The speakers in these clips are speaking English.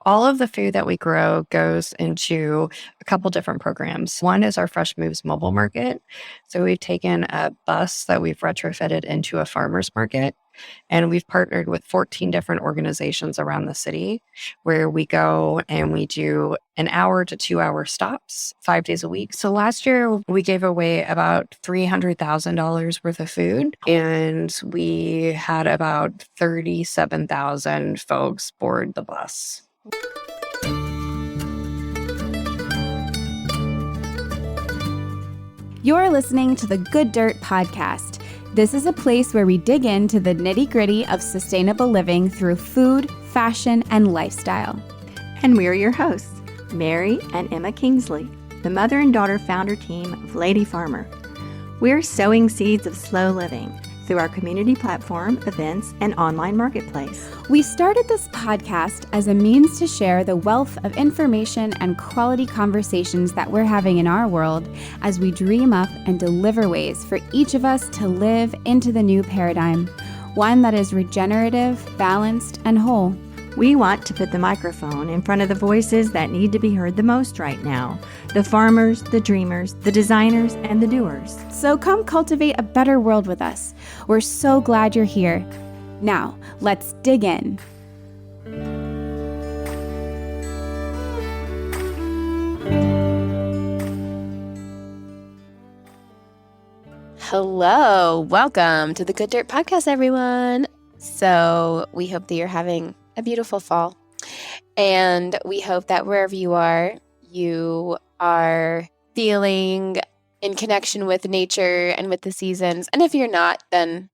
All of the food that we grow goes into a couple different programs. One is our Fresh Moves mobile market. So we've taken a bus that we've retrofitted into a farmer's market. And we've partnered with 14 different organizations around the city where we go and we do an hour to 2 hour stops 5 days a week. So last year we gave away about $300,000 worth of food, and we had about 37,000 folks board the bus. You're listening to the Good Dirt Podcast. This is a place where we dig into the nitty-gritty of sustainable living through food, fashion, and lifestyle. And we're your hosts, Mary and Emma Kingsley, the mother and daughter founder team of Lady Farmer. We're sowing seeds of slow living through our community platform, events, and online marketplace. We started this podcast as a means to share the wealth of information and quality conversations that we're having in our world as we dream up and deliver ways for each of us to live into the new paradigm, one that is regenerative, balanced, and whole. We want to put the microphone in front of the voices that need to be heard the most right now. The farmers, the dreamers, the designers, and the doers. So come cultivate a better world with us. We're so glad you're here. Now, let's dig in. Hello, welcome to the Good Dirt Podcast, everyone. So we hope that you're having a beautiful fall. And we hope that wherever you are feeling in connection with nature and with the seasons. And if you're not, then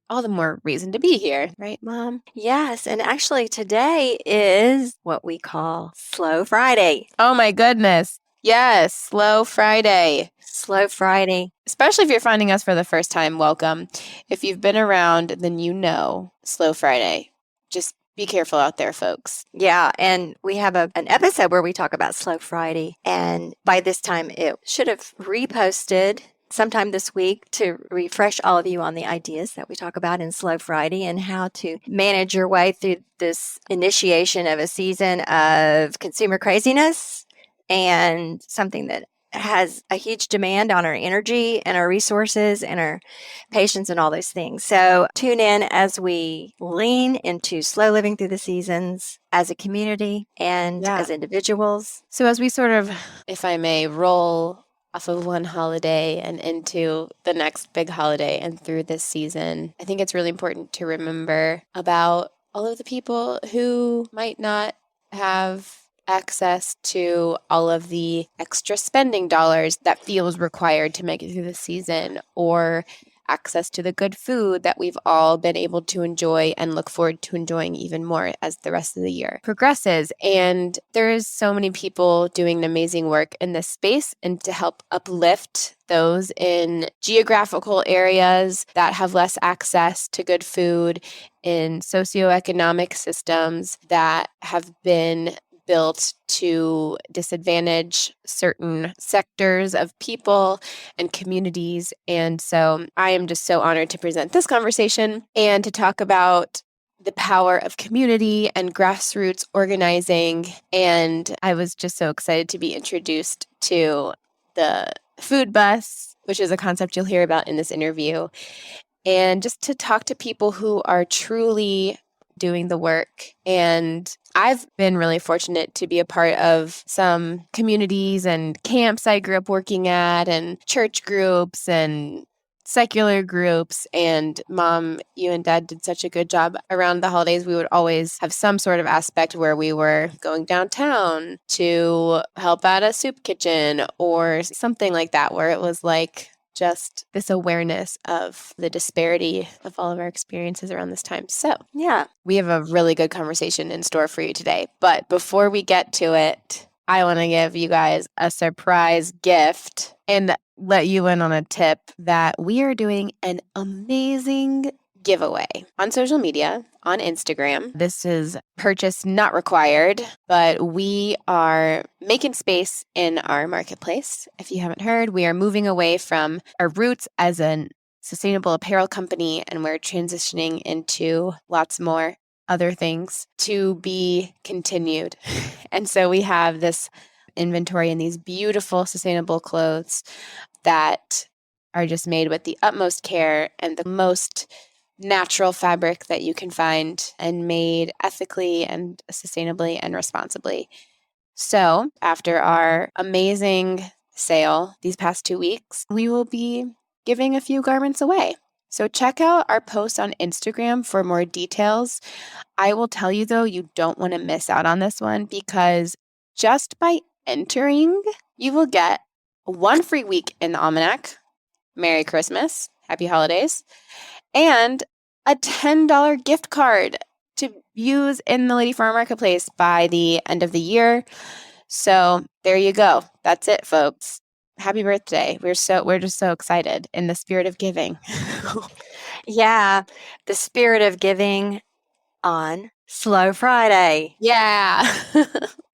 all the more reason to be here, right, Mom? Yes, and actually today is what we call Slow Friday. Oh my goodness. Yes, Slow Friday. Slow Friday. Especially if you're finding us for the first time, welcome. If you've been around, then you know Slow Friday. Just be careful out there, folks. Yeah, and we have an episode where we talk about Slow Friday, and by this time it should have reposted sometime this week to refresh all of you on the ideas that we talk about in Slow Friday and how to manage your way through this initiation of a season of consumer craziness and something that has a huge demand on our energy and our resources and our patience and all those things. So tune in as we lean into slow living through the seasons as a community and as individuals. So as we sort of, if I may, roll off of one holiday and into the next big holiday and through this season, I think it's really important to remember about all of the people who might not have access to all of the extra spending dollars that feels required to make it through the season, or access to the good food that we've all been able to enjoy and look forward to enjoying even more as the rest of the year progresses. And there is so many people doing amazing work in this space and to help uplift those in geographical areas that have less access to good food, in socioeconomic systems that have been built to disadvantage certain sectors of people and communities. And so I am just so honored to present this conversation and to talk about the power of community and grassroots organizing. And I was just so excited to be introduced to the food bus, which is a concept you'll hear about in this interview, and just to talk to people who are truly doing the work. And I've been really fortunate to be a part of some communities and camps I grew up working at, and church groups and secular groups. And Mom, you and Dad did such a good job around the holidays. We would always have some sort of aspect where we were going downtown to help out a soup kitchen or something like that, where it was like just this awareness of the disparity of all of our experiences around this time. So, yeah, we have a really good conversation in store for you today. But before we get to it, I want to give you guys a surprise gift and let you in on a tip that we are doing an amazing giveaway on social media, on Instagram. This is purchase not required, but we are making space in our marketplace. If you haven't heard, we are moving away from our roots as a sustainable apparel company, and we're transitioning into lots more other things to be continued. And so we have this inventory in these beautiful sustainable clothes that are just made with the utmost care and the most natural fabric that you can find, and made ethically and sustainably and responsibly. So after our amazing sale these past 2 weeks, we will be giving a few garments away. So check out our post on Instagram for more details. I will tell you though, you don't want to miss out on this one, because just by entering, you will get 1 free week in the Almanac. Merry Christmas, Happy Holidays, and a $10 gift card to use in the Lady Farm Marketplace by the end of the year. So there you go. That's it, folks. Happy birthday. We're just so excited in the spirit of giving. Yeah, the spirit of giving on Slow Friday. Yeah.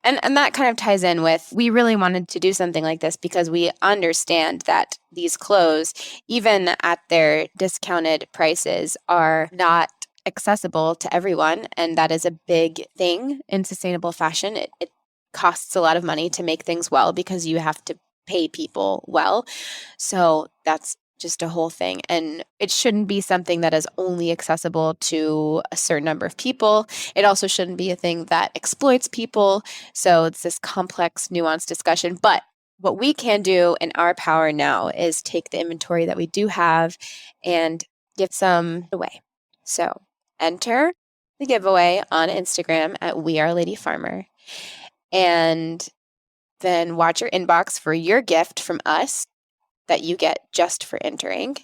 And that kind of ties in with, we really wanted to do something like this because we understand that these clothes, even at their discounted prices, are not accessible to everyone. And that is a big thing in sustainable fashion. It costs a lot of money to make things well because you have to pay people well. So that's just a whole thing. And it shouldn't be something that is only accessible to a certain number of people. It also shouldn't be a thing that exploits people. So it's this complex, nuanced discussion. But what we can do in our power now is take the inventory that we do have and give some away. So enter the giveaway on Instagram at We Are Lady Farmer, and then watch your inbox for your gift from us that you get just for entering.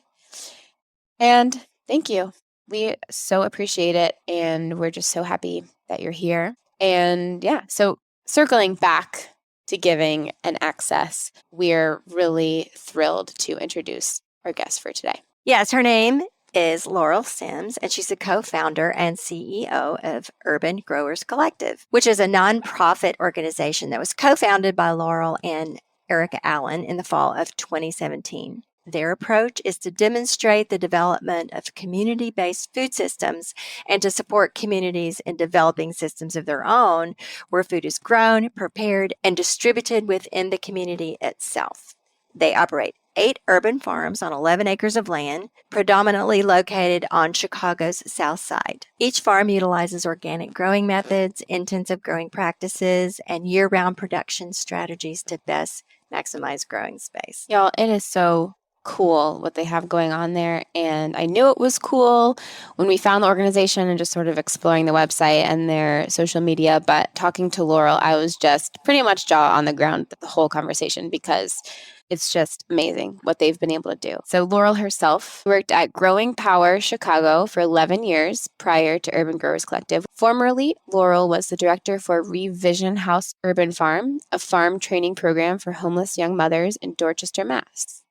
And thank you. We so appreciate it. And we're just so happy that you're here. And yeah, so circling back to giving and access, we're really thrilled to introduce our guest for today. Yes, her name is Laurell Sims, and she's the co-founder and CEO of Urban Growers Collective, which is a nonprofit organization that was co-founded by Laurell and Erika in the fall of 2017. Their approach is to demonstrate the development of community-based food systems and to support communities in developing systems of their own where food is grown, prepared, and distributed within the community itself. They operate 8 urban farms on 11 acres of land, predominantly located on Chicago's South Side. Each farm utilizes organic growing methods, intensive growing practices, and year-round production strategies to best maximize growing space. Y'all, it is so cool what they have going on there. And I knew it was cool when we found the organization and just sort of exploring the website and their social media. But talking to Laurell, I was just pretty much jaw on the ground the whole conversation, because it's just amazing what they've been able to do. So Laurell herself worked at Growing Power Chicago for 11 years prior to Urban Growers Collective. Formerly, Laurell was the director for Revision House Urban Farm, a farm training program for homeless young mothers in Dorchester, Mass.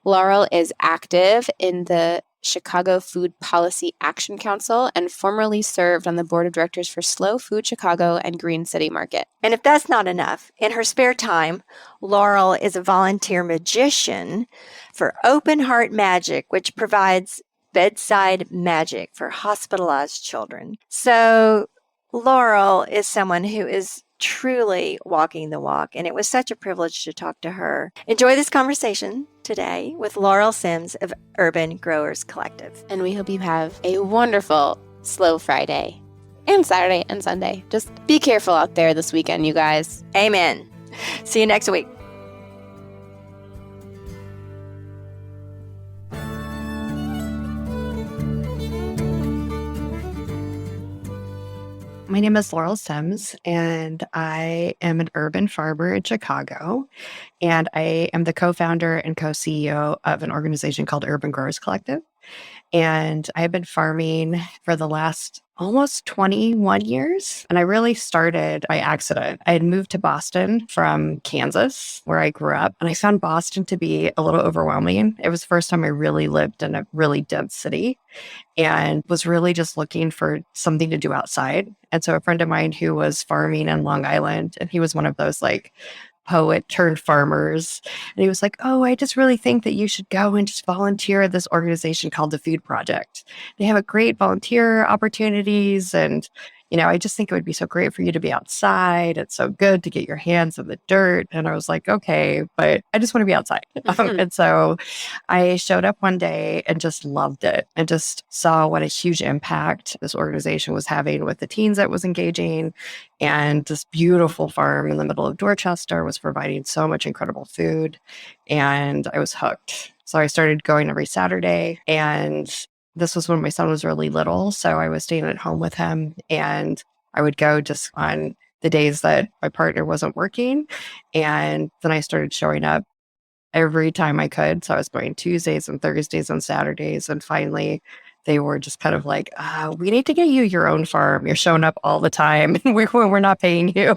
Laurell is active in the Chicago Food Policy Action Council and formerly served on the board of directors for Slow Food Chicago and Green City Market. And if that's not enough, in her spare time, Laurell is a volunteer magician for Open Heart Magic, which provides bedside magic for hospitalized children. So Laurell is someone who is truly walking the walk, and it was such a privilege to talk to her. Enjoy this conversation today with Laurell Sims of Urban Growers Collective. And we hope you have a wonderful Slow Friday and Saturday and Sunday. Just be careful out there this weekend, you guys. Amen. See you next week. My name is Laurell Sims, and I am an urban farmer in Chicago. And I am the co-founder and co-CEO of an organization called Urban Growers Collective. And I've been farming for the last almost 21 years. And I really started by accident. I had moved to Boston from Kansas, where I grew up. And I found Boston to be a little overwhelming. It was the first time I really lived in a really dense city and was really just looking for something to do outside. And so a friend of mine who was farming in Long Island, and he was one of those like poet turned farmers. And he was like, oh, I just really think that you should go and just volunteer at this organization called the Food Project. They have a great volunteer opportunities. And, I just think it would be so great for you to be outside. It's so good to get your hands in the dirt. And I was like, okay, but I just want to be outside. And so I showed up one day and just loved it and just saw what a huge impact this organization was having with the teens that was engaging. And this beautiful farm in the middle of Dorchester was providing so much incredible food. And I was hooked. So I started going every Saturday. And this was when my son was really little. So I was staying at home with him. And I would go just on the days that my partner wasn't working. And then I started showing up every time I could. So I was going Tuesdays and Thursdays and Saturdays. And finally, they were just kind of like, we need to get you your own farm. You're showing up all the time and we're not paying you.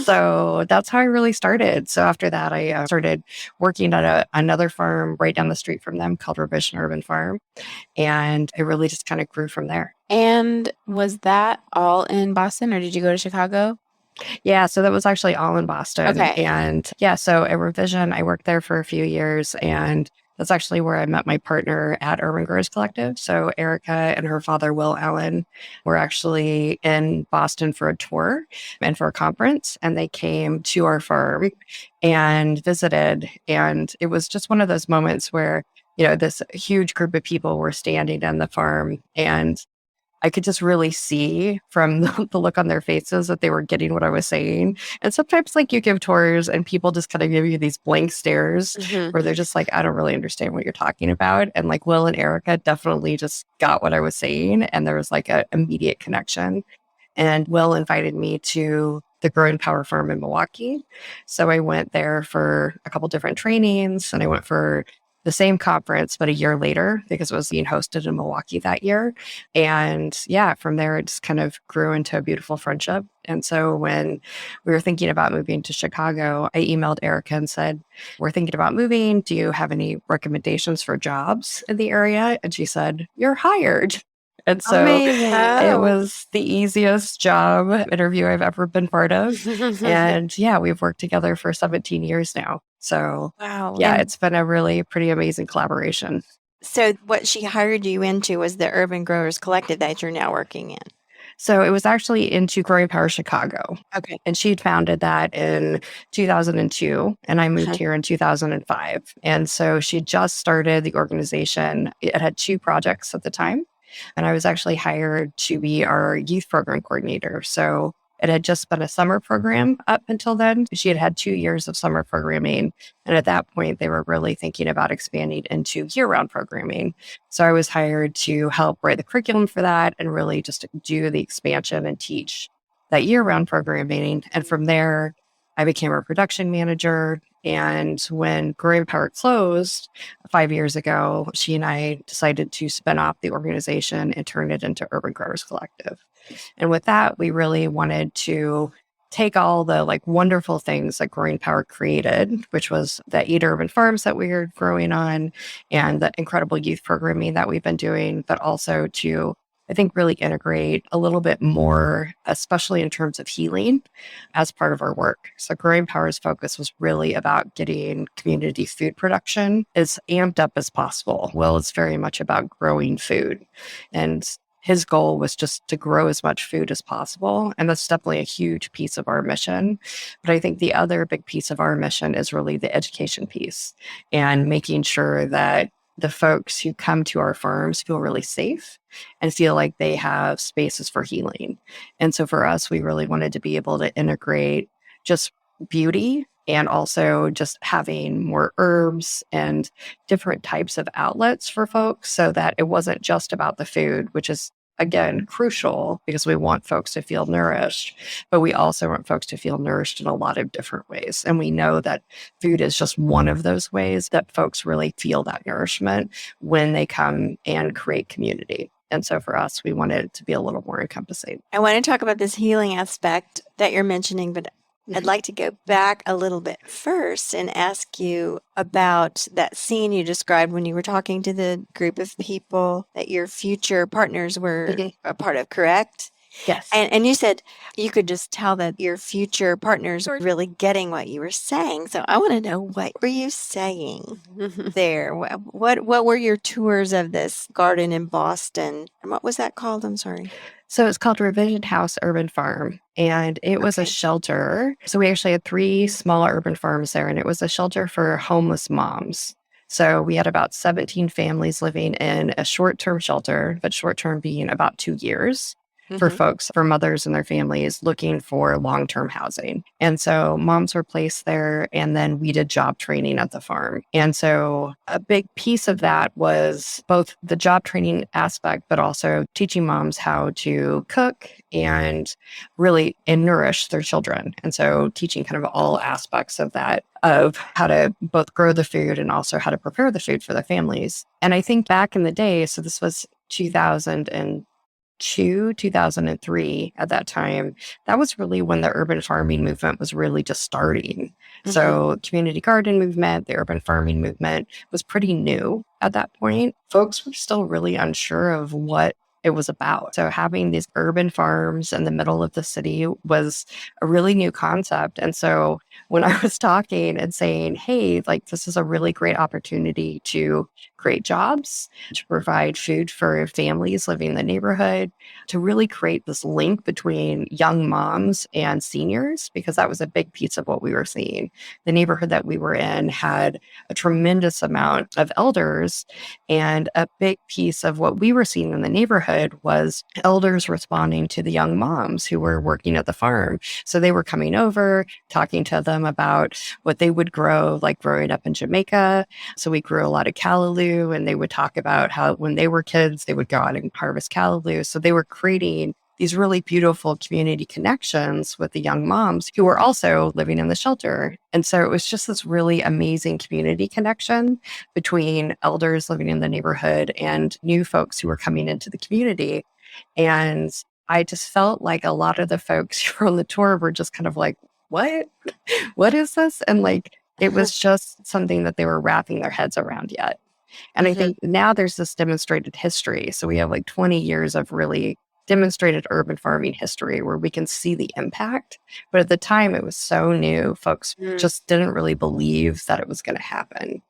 So that's how I really started. So after that, I started working at another farm right down the street from them called Revision Urban Farm. And it really just kind of grew from there. And was that all in Boston or did you go to Chicago? Yeah, so that was actually all in Boston. Okay. And yeah, so at Revision, I worked there for a few years, and that's actually where I met my partner at Urban Growers Collective. So Erika and her father, Will Allen, were actually in Boston for a tour and for a conference, and they came to our farm and visited. And it was just one of those moments where, this huge group of people were standing in the farm, and I could just really see from the look on their faces that they were getting what I was saying. And sometimes, like, you give tours and people just kind of give you these blank stares where they're just like, I don't really understand what you're talking about. And like Will and Erika definitely just got what I was saying. And there was like an immediate connection. And Will invited me to the Growing Power Farm in Milwaukee. So I went there for a couple different trainings, and I went for the same conference, but a year later, because it was being hosted in Milwaukee that year. And yeah, from there, it just kind of grew into a beautiful friendship. And so when we were thinking about moving to Chicago, I emailed Erika and said, we're thinking about moving. Do you have any recommendations for jobs in the area? And she said, you're hired. And so it was the easiest job interview I've ever been part of. And yeah, we've worked together for 17 years now. So Wow. yeah, it's been a really pretty amazing collaboration. So what she hired you into was the Urban Growers Collective that you're now working in. So it was actually into Growing Power Chicago. Okay. And she'd founded that in 2002, and I moved here in 2005. And so she just started the organization. It had 2 projects at the time. And I was actually hired to be our youth program coordinator. So it had just been a summer program up until then. She had had 2 years of summer programming. And at that point, they were really thinking about expanding into year-round programming. So I was hired to help write the curriculum for that and really just do the expansion and teach that year-round programming. And from there, I became a production manager. And when Growing Power closed 5 years ago, she and I decided to spin off the organization and turn it into Urban Growers Collective. And with that, we really wanted to take all the like wonderful things that Growing Power created, which was the 8 urban farms that we were growing on and the incredible youth programming that we've been doing, but also to, I think, really integrate a little bit more, especially in terms of healing as part of our work. So Growing Power's focus was really about getting community food production as amped up as possible. Well, it's very much about growing food. And his goal was just to grow as much food as possible. And that's definitely a huge piece of our mission. But I think the other big piece of our mission is really the education piece and making sure that the folks who come to our farms feel really safe and feel like they have spaces for healing. And so for us, we really wanted to be able to integrate just beauty and also just having more herbs and different types of outlets for folks so that it wasn't just about the food, which is, again, crucial because we want folks to feel nourished, but we also want folks to feel nourished in a lot of different ways. And we know that food is just one of those ways that folks really feel that nourishment when they come and create community. And so for us, we wanted it to be a little more encompassing. I want to talk about this healing aspect that you're mentioning, but I'd like to go back a little bit first and ask you about that scene you described when you were talking to the group of people that your future partners were a part of, correct? Yes. And you said you could just tell that your future partners were really getting what you were saying. So I want to know, what were you saying there? What were your tours of this garden in Boston? And what was that called? I'm sorry. So it's called Revision House Urban Farm, and it was a Okay. shelter. So we actually had 3 small urban farms there, and it was a shelter for homeless moms. So we had about 17 families living in a short-term shelter, but short-term being about 2 years for Mhm. folks, for mothers and their families looking for long-term housing. And so moms were placed there, and then we did job training at the farm. And so a big piece of that was both the job training aspect, but also teaching moms how to cook and really nourish their children. And so teaching kind of all aspects of that, of how to both grow the food and also how to prepare the food for the families. And I think back in the day, so this was 2003 at that time, that was really when the urban farming movement was really just starting. So community garden movement, the urban farming movement was pretty new at that point. Folks were still really unsure of what it was about. So having these urban farms in the middle of the city was a really new concept. And so when I was talking and saying, hey, like this is a really great opportunity to create jobs, to provide food for families living in the neighborhood, to really create this link between young moms and seniors, because that was a big piece of what we were seeing. The neighborhood that we were in had a tremendous amount of elders, and a big piece of what we were seeing in the neighborhood was elders responding to the young moms who were working at the farm. So they were coming over, talking to them about what they would grow, like growing up in Jamaica. So we grew a lot of callaloo, and they would talk about how when they were kids, they would go out and harvest callaloo. So they were creating these really beautiful community connections with the young moms who were also living in the shelter. And so it was just this really amazing community connection between elders living in the neighborhood and new folks who were coming into the community. And I just felt like a lot of the folks who were on the tour were just kind of like, what? What is this? And like, it was just something that they were wrapping their heads around yet. And I think now there's this demonstrated history. So we have like 20 years of really demonstrated urban farming history where we can see the impact. But at the time, it was so new. Folks just didn't really believe that it was going to happen.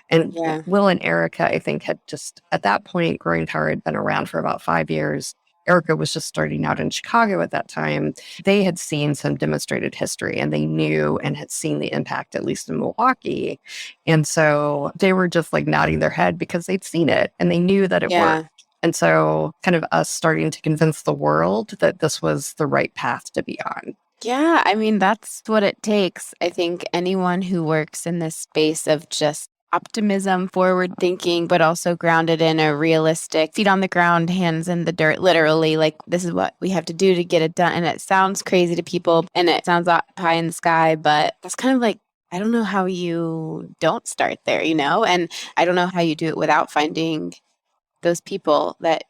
And Will and Erika, I think, had just at that point, Growing Power had been around for about 5 years. Erika was just starting out in Chicago at that time. They had seen some demonstrated history, and they knew and had seen the impact, at least in Milwaukee. And so they were just like nodding their head because they'd seen it and they knew that it worked. And so kind of us starting to convince the world that this was the right path to be on. Yeah, I mean, that's what it takes. I think anyone who works in this space of just optimism, forward thinking, but also grounded in a realistic, feet on the ground, hands in the dirt, literally, like this is what we have to do to get it done. And it sounds crazy to people and it sounds pie in the sky, but that's kind of like, I don't know how you don't start there, you know? And I don't know how you do it without finding those people that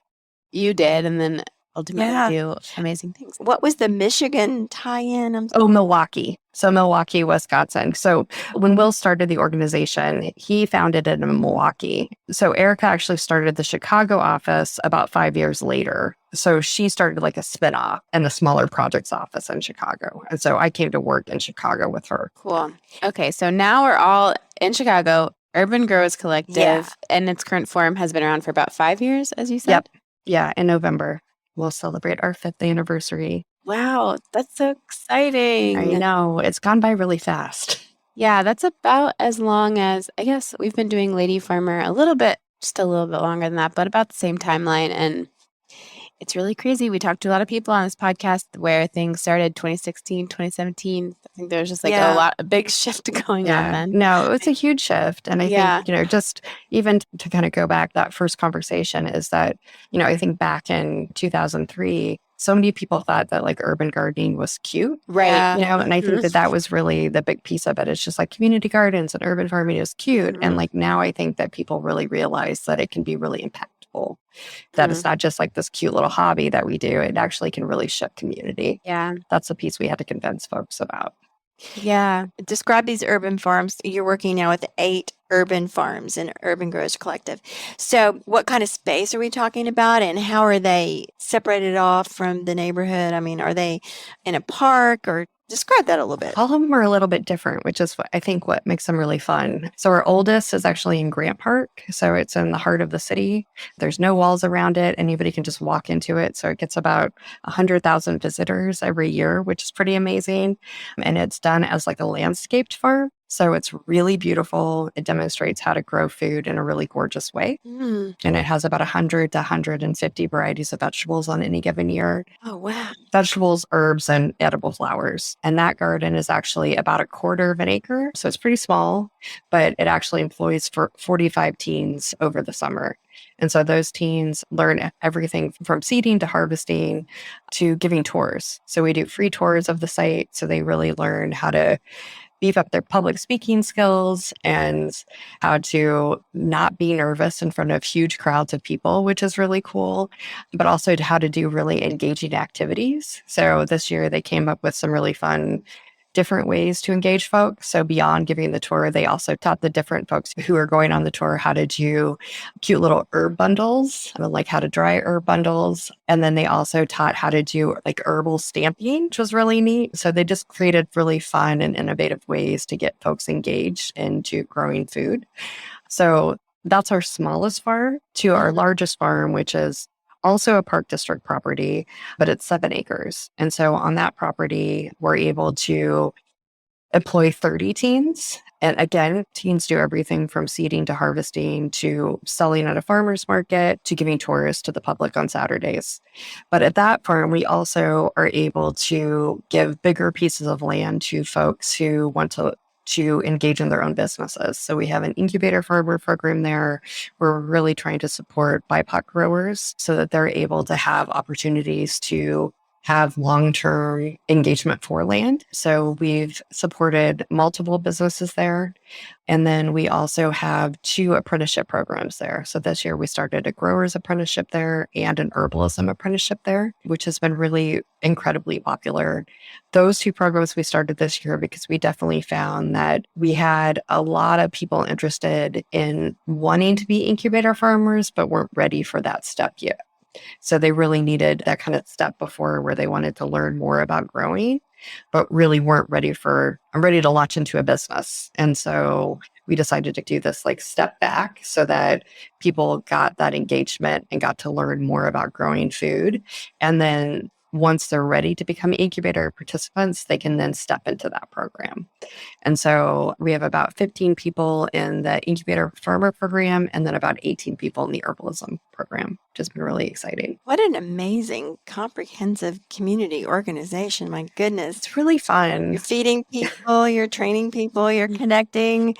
you did and then ultimately do amazing things. What was the Michigan tie-in? Milwaukee. So Milwaukee, Wisconsin. So when Will started the organization, he founded it in Milwaukee. So Erika actually started the Chicago office about 5 years later. So she started like a spinoff and a smaller projects office in Chicago. And so I came to work in Chicago with her. Cool. Okay, so now we're all in Chicago. Urban Growers Collective in its current form has been around for about 5 years, as you said? Yep. Yeah, in November, we'll celebrate our 5th anniversary. Wow, that's so exciting. I know. It's gone by really fast. Yeah, that's about as long as, I guess we've been doing Lady Farmer just a little bit longer than that, but about the same timeline. And it's really crazy. We talked to a lot of people on this podcast where things started 2016, 2017. I think there's just like a big shift going on then. No, it's a huge shift. And I think, just even to kind of go back, that first conversation is that, I think back in 2003, so many people thought that like urban gardening was cute. Right. And I think that was really the big piece of it. It's just like community gardens and urban farming is cute. And like now I think that people really realize that it can be really impactful. That it's not just like this cute little hobby that we do. It actually can really shift community. Yeah. That's the piece we had to convince folks about. Yeah. Describe these urban farms. You're working now with 8 urban farms in Urban Growers Collective. So what kind of space are we talking about, and how are they separated off from the neighborhood? I mean, are they in a park, or describe that a little bit? All of them are a little bit different, which is I think what makes them really fun. So our oldest is actually in Grant Park. So it's in the heart of the city. There's no walls around it. Anybody can just walk into it. So it gets about 100,000 visitors every year, which is pretty amazing. And it's done as like a landscaped farm. So it's really beautiful. It demonstrates how to grow food in a really gorgeous way. Mm. And it has about 100 to 150 varieties of vegetables on any given year. Oh, wow. Vegetables, herbs, and edible flowers. And that garden is actually about a quarter of an acre. So it's pretty small, but it actually employs for 45 teens over the summer. And so those teens learn everything from seeding to harvesting to giving tours. So we do free tours of the site. So they really learn how to beef up their public speaking skills and how to not be nervous in front of huge crowds of people, which is really cool, but also how to do really engaging activities. So this year they came up with some really fun different ways to engage folks. So beyond giving the tour, they also taught the different folks who are going on the tour how to do cute little herb bundles, like how to dry herb bundles. And then they also taught how to do like herbal stamping, which was really neat. So they just created really fun and innovative ways to get folks engaged into growing food. So that's our smallest farm. To our largest farm, which is also a park district property, but it's 7 acres. And so on that property, we're able to employ 30 teens. And again, teens do everything from seeding to harvesting to selling at a farmer's market to giving tours to the public on Saturdays. But at that farm, we also are able to give bigger pieces of land to folks who want to engage in their own businesses. So we have an incubator farmer program there. We're really trying to support BIPOC growers so that they're able to have opportunities to have long-term engagement for land. So we've supported multiple businesses there. And then we also have 2 apprenticeship programs there. So this year we started a grower's apprenticeship there and an herbalism apprenticeship there, which has been really incredibly popular. Those 2 programs we started this year because we definitely found that we had a lot of people interested in wanting to be incubator farmers, but weren't ready for that step yet. So they really needed that kind of step before where they wanted to learn more about growing, but really weren't ready for, I'm ready to launch into a business. And so we decided to do this like step back so that people got that engagement and got to learn more about growing food. And then once they're ready to become incubator participants, they can then step into that program. And so we have about 15 people in the incubator farmer program and then about 18 people in the herbalism program, which has been really exciting. What an amazing, comprehensive community organization. My goodness. It's really fun. You're feeding people, you're training people, you're connecting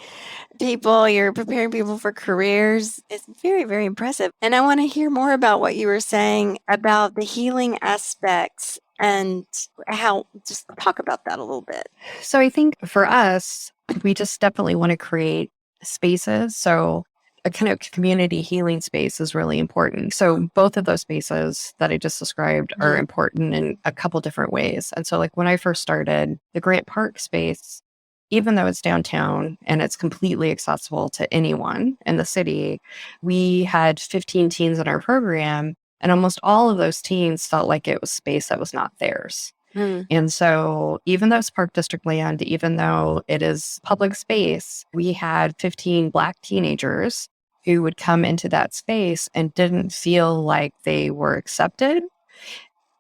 people, you're preparing people for careers. It's very, very impressive. And I want to hear more about what you were saying about the healing aspects and how, just talk about that a little bit. So I think for us, we just definitely want to create spaces. So a kind of community healing space is really important. So both of those spaces that I just described are important in a couple different ways. And so like when I first started the Grant Park space, even though it's downtown and it's completely accessible to anyone in the city, we had 15 teens in our program, and almost all of those teens felt like it was space that was not theirs. And so even though it's park district land, even though it is public space, we had 15 Black teenagers who would come into that space and didn't feel like they were accepted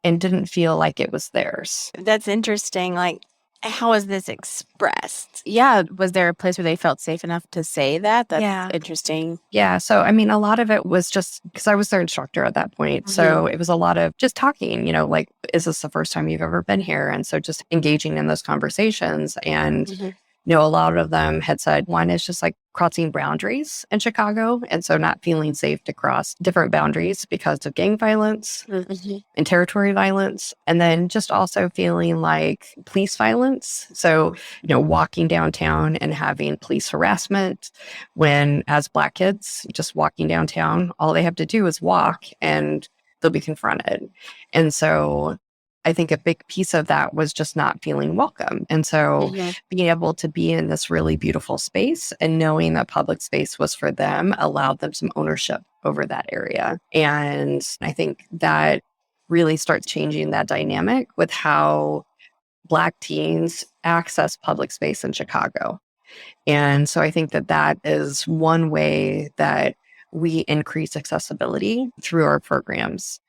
and didn't feel like it was theirs. That's interesting. Like, how is this expressed? Yeah. Was there a place where they felt safe enough to say that? That's Yeah. interesting. Yeah. So, I mean, a lot of it was just because I was their instructor at that point. So it was a lot of just talking, like, is this the first time you've ever been here? And so just engaging in those conversations. And a lot of them had said one is just like crossing boundaries in Chicago. And so not feeling safe to cross different boundaries because of gang violence and territory violence. And then just also feeling like police violence. So, walking downtown and having police harassment when as Black kids, just walking downtown, all they have to do is walk and they'll be confronted. And so I think a big piece of that was just not feeling welcome. And so being able to be in this really beautiful space and knowing that public space was for them allowed them some ownership over that area. And I think that really starts changing that dynamic with how Black teens access public space in Chicago. And so I think that that is one way that we increase accessibility through our programs.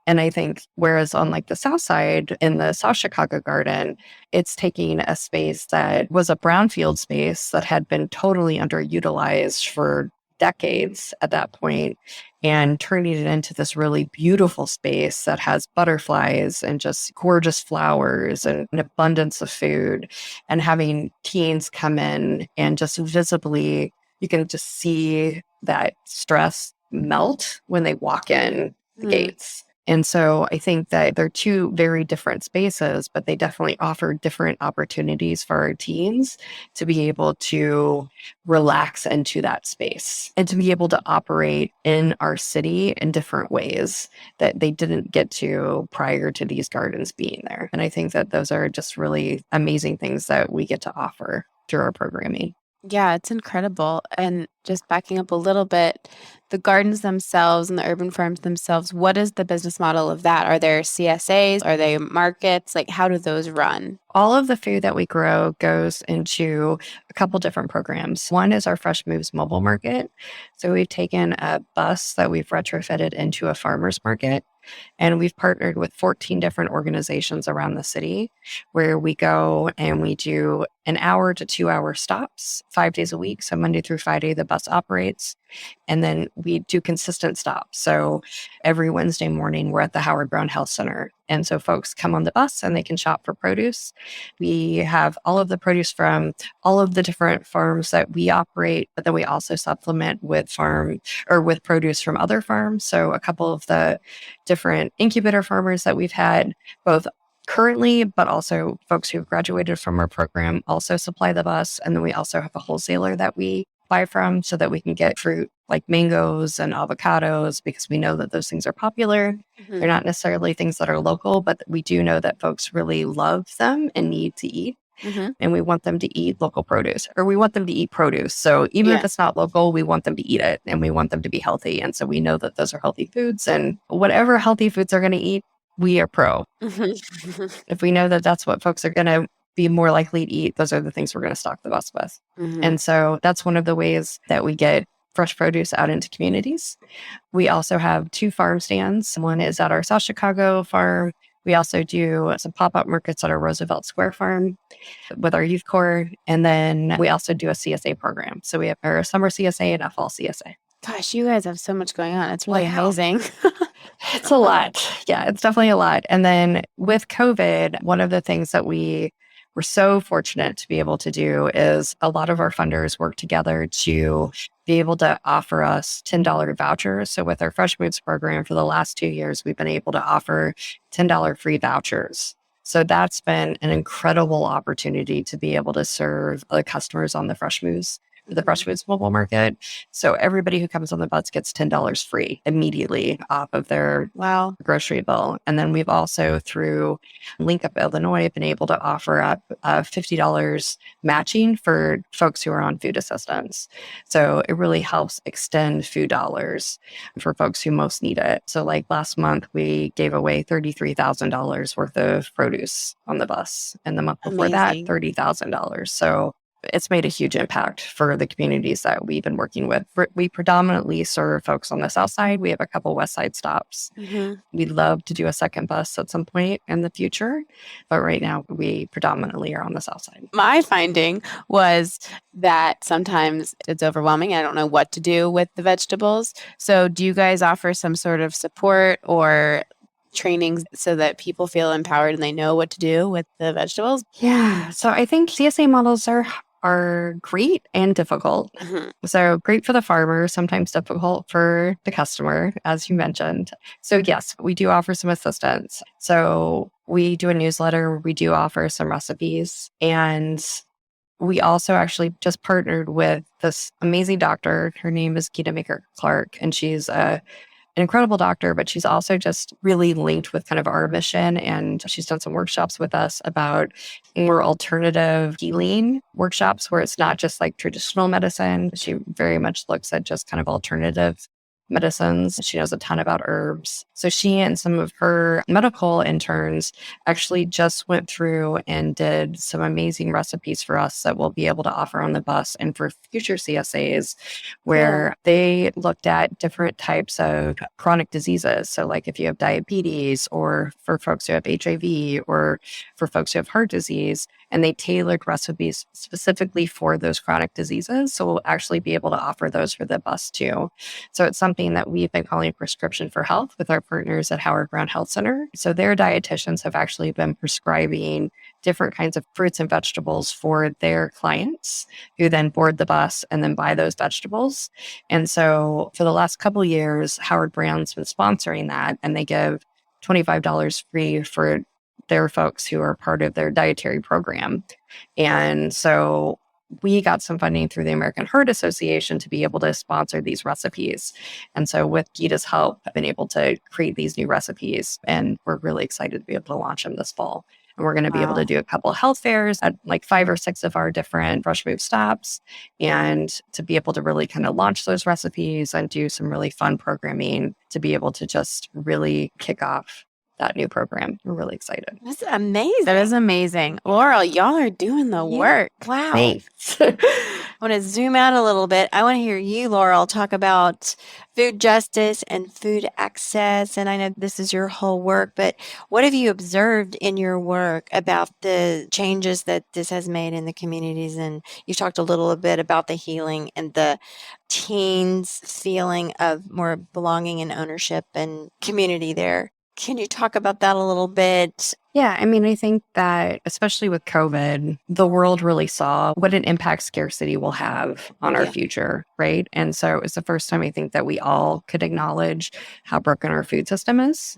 And I think, whereas on like the South Side in the South Chicago Garden, it's taking a space that was a brownfield space that had been totally underutilized for decades at that point and turning it into this really beautiful space that has butterflies and just gorgeous flowers and an abundance of food, and having teens come in and just visibly, you can just see that stress melt when they walk in the gates. And so I think that they're two very different spaces, but they definitely offer different opportunities for our teens to be able to relax into that space and to be able to operate in our city in different ways that they didn't get to prior to these gardens being there. And I think that those are just really amazing things that we get to offer through our programming. Yeah, it's incredible. And just backing up a little bit, the gardens themselves and the urban farms themselves, what is the business model of that? Are there CSAs? Are they markets? Like, how do those run? All of the food that we grow goes into a couple different programs. One is our Fresh Moves mobile market. So we've taken a bus that we've retrofitted into a farmer's market. And we've partnered with 14 different organizations around the city where we go and we do 1 hour to 2 hour stops 5 days a week. So Monday through Friday, the bus operates. And then we do consistent stops. So every Wednesday morning, we're at the Howard Brown Health Center. And so folks come on the bus and they can shop for produce. We have all of the produce from all of the different farms that we operate, but then we also supplement with produce from other farms. So a couple of the different incubator farmers that we've had, both currently, but also folks who've graduated from our program also supply the bus. And then we also have a wholesaler that we buy from so that we can get fruit like mangoes and avocados, because we know that those things are popular. They're not necessarily things that are local, but we do know that folks really love them and need to eat. And we want them to eat local produce, or we want them to eat produce. So even if it's not local, we want them to eat it and we want them to be healthy. And so we know that those are healthy foods, and whatever healthy foods are going to eat, we are pro. If we know that that's what folks are going to be more likely to eat, those are the things we're going to stock the bus with. And so that's one of the ways that we get fresh produce out into communities. We also have 2 farm stands. One is at our South Chicago farm. We also do some pop-up markets at our Roosevelt Square farm with our youth corps. And then we also do a CSA program. So we have our summer CSA and a fall CSA. Gosh, you guys have so much going on. It's really amazing. It's a lot. Yeah, it's definitely a lot. And then with COVID, one of the things that we were so fortunate to be able to do is a lot of our funders work together to be able to offer us $10 vouchers. So with our Fresh Moves program for the last 2 years, we've been able to offer $10 free vouchers. So that's been an incredible opportunity to be able to serve the customers on the Fresh Moves mobile market. So everybody who comes on the bus gets $10 free immediately off of their grocery bill. And then we've also, through Link Up Illinois, been able to offer up $50 matching for folks who are on food assistance. So it really helps extend food dollars for folks who most need it. So like last month, we gave away $33,000 worth of produce on the bus. And the month before that, $30,000. So it's made a huge impact for the communities that we've been working with. We predominantly serve folks on the South Side. We have a couple West Side stops. We'd love to do a second bus at some point in the future, but right now we predominantly are on the South Side. My finding was that sometimes it's overwhelming. I don't know what to do with the vegetables. So do you guys offer some sort of support or trainings so that people feel empowered and they know what to do with the vegetables? Yeah. So I think CSA models are great and difficult. So great for the farmer, sometimes difficult for the customer, as you mentioned. So yes, we do offer some assistance. So we do a newsletter, we do offer some recipes, and we also actually just partnered with this amazing doctor. Her name is Gita Maker Clark, and she's an an incredible doctor, but she's also just really linked with kind of our mission. And she's done some workshops with us about more alternative healing workshops where it's not just like traditional medicine. She very much looks at just kind of alternative medicines. She knows a ton about herbs. So she and some of her medical interns actually just went through and did some amazing recipes for us that we'll be able to offer on the bus and for future CSAs, where they looked at different types of chronic diseases. So like if you have diabetes, or for folks who have HIV, or for folks who have heart disease, and they tailored recipes specifically for those chronic diseases. So we'll actually be able to offer those for the bus too. So it's something that we've been calling Prescription for Health with our partners at Howard Brown Health Center. So their dietitians have actually been prescribing different kinds of fruits and vegetables for their clients, who then board the bus and then buy those vegetables. And so for the last couple of years, Howard Brown's been sponsoring that, and they give $25 free for their folks who are part of their dietary program. And so we got some funding through the American Heart Association to be able to sponsor these recipes. And so with Geeta's help, I've been able to create these new recipes, and we're really excited to be able to launch them this fall. And we're going to be able to do a couple of health fairs at like 5 or 6 of our different Fresh Move stops, and to be able to really kind of launch those recipes and do some really fun programming to be able to just really kick off that new program. We're really excited. That's amazing. That is amazing. Laurel, y'all are doing the work. Wow. Thanks. I want to zoom out a little bit. I want to hear you, Laurel, talk about food justice and food access. And I know this is your whole work, but what have you observed in your work about the changes that this has made in the communities? And you talked a little bit about the healing and the teens' feeling of more belonging and ownership and community there. Can you talk about that a little bit? Yeah, I mean, I think that especially with COVID, the world really saw what an impact scarcity will have on our future, right? And so it's the first time I think that we all could acknowledge how broken our food system is.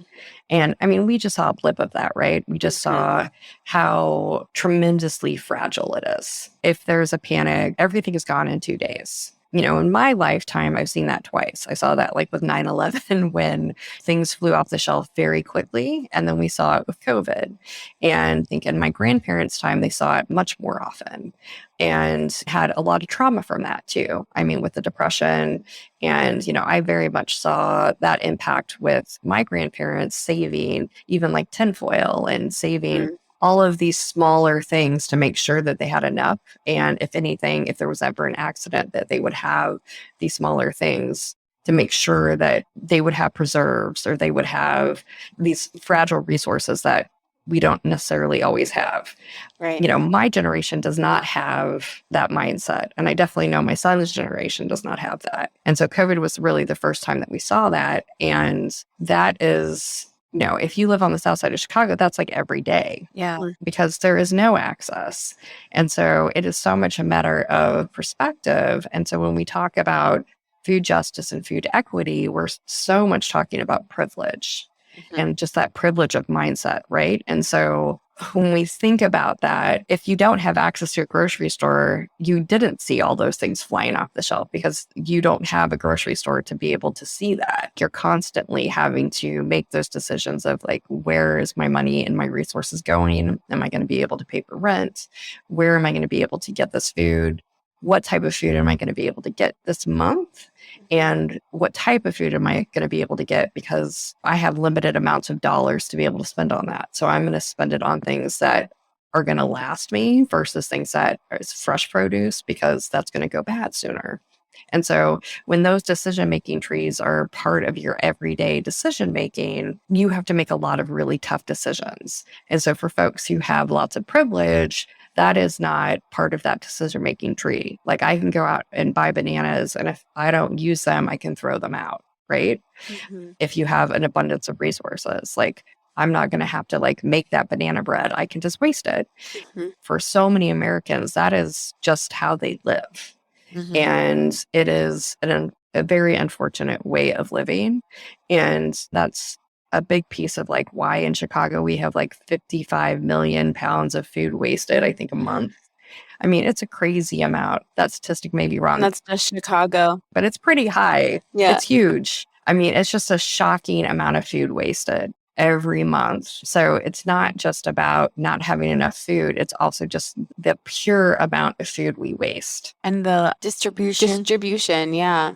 And I mean, we just saw a blip of that, right? We just saw how tremendously fragile it is. If there's a panic, everything is gone in 2 days. You know, in my lifetime, I've seen that twice. I saw that like with 9/11 when things flew off the shelf very quickly. And then we saw it with COVID. And I think in my grandparents' time, they saw it much more often and had a lot of trauma from that too. I mean, with the Depression. And, you know, I very much saw that impact with my grandparents saving even like tinfoil and saving all of these smaller things to make sure that they had enough. And if anything, if there was ever an accident, that they would have these smaller things to make sure that they would have preserves, or they would have these fragile resources that we don't necessarily always have. Right. You know, my generation does not have that mindset. And I definitely know my son's generation does not have that. And so COVID was really the first time that we saw that. And that is, you know, if you live on the south side of Chicago, that's like every day. Yeah. Because there is no access. And so it is so much a matter of perspective. And so when we talk about food justice and food equity, we're so much talking about privilege and just that privilege of mindset, right? And so when we think about that, if you don't have access to a grocery store, you didn't see all those things flying off the shelf because you don't have a grocery store to be able to see that. You're constantly having to make those decisions of like, where is my money and my resources going? Am I going to be able to pay for rent? Where am I going to be able to get this food? What type of food am I going to be able to get this month? And what type of food am I going to be able to get? Because I have limited amounts of dollars to be able to spend on that. So I'm going to spend it on things that are going to last me versus things that is fresh produce, because that's going to go bad sooner. And so when those decision-making trees are part of your everyday decision-making, you have to make a lot of really tough decisions. And so for folks who have lots of privilege, that is not part of that decision-making tree. Like I can go out and buy bananas, and if I don't use them, I can throw them out, right? If you have an abundance of resources, like I'm not going to have to like make that banana bread. I can just waste it. For so many Americans, that is just how they live. And it is a very unfortunate way of living. And that's a big piece of like why in Chicago we have like 55 million pounds of food wasted, I think, a month. I mean, it's a crazy amount. That statistic may be wrong. That's just Chicago. But it's pretty high. Yeah. It's huge. I mean, it's just a shocking amount of food wasted every month. So it's not just about not having enough food. It's also just the pure amount of food we waste. And the Distribution, yeah.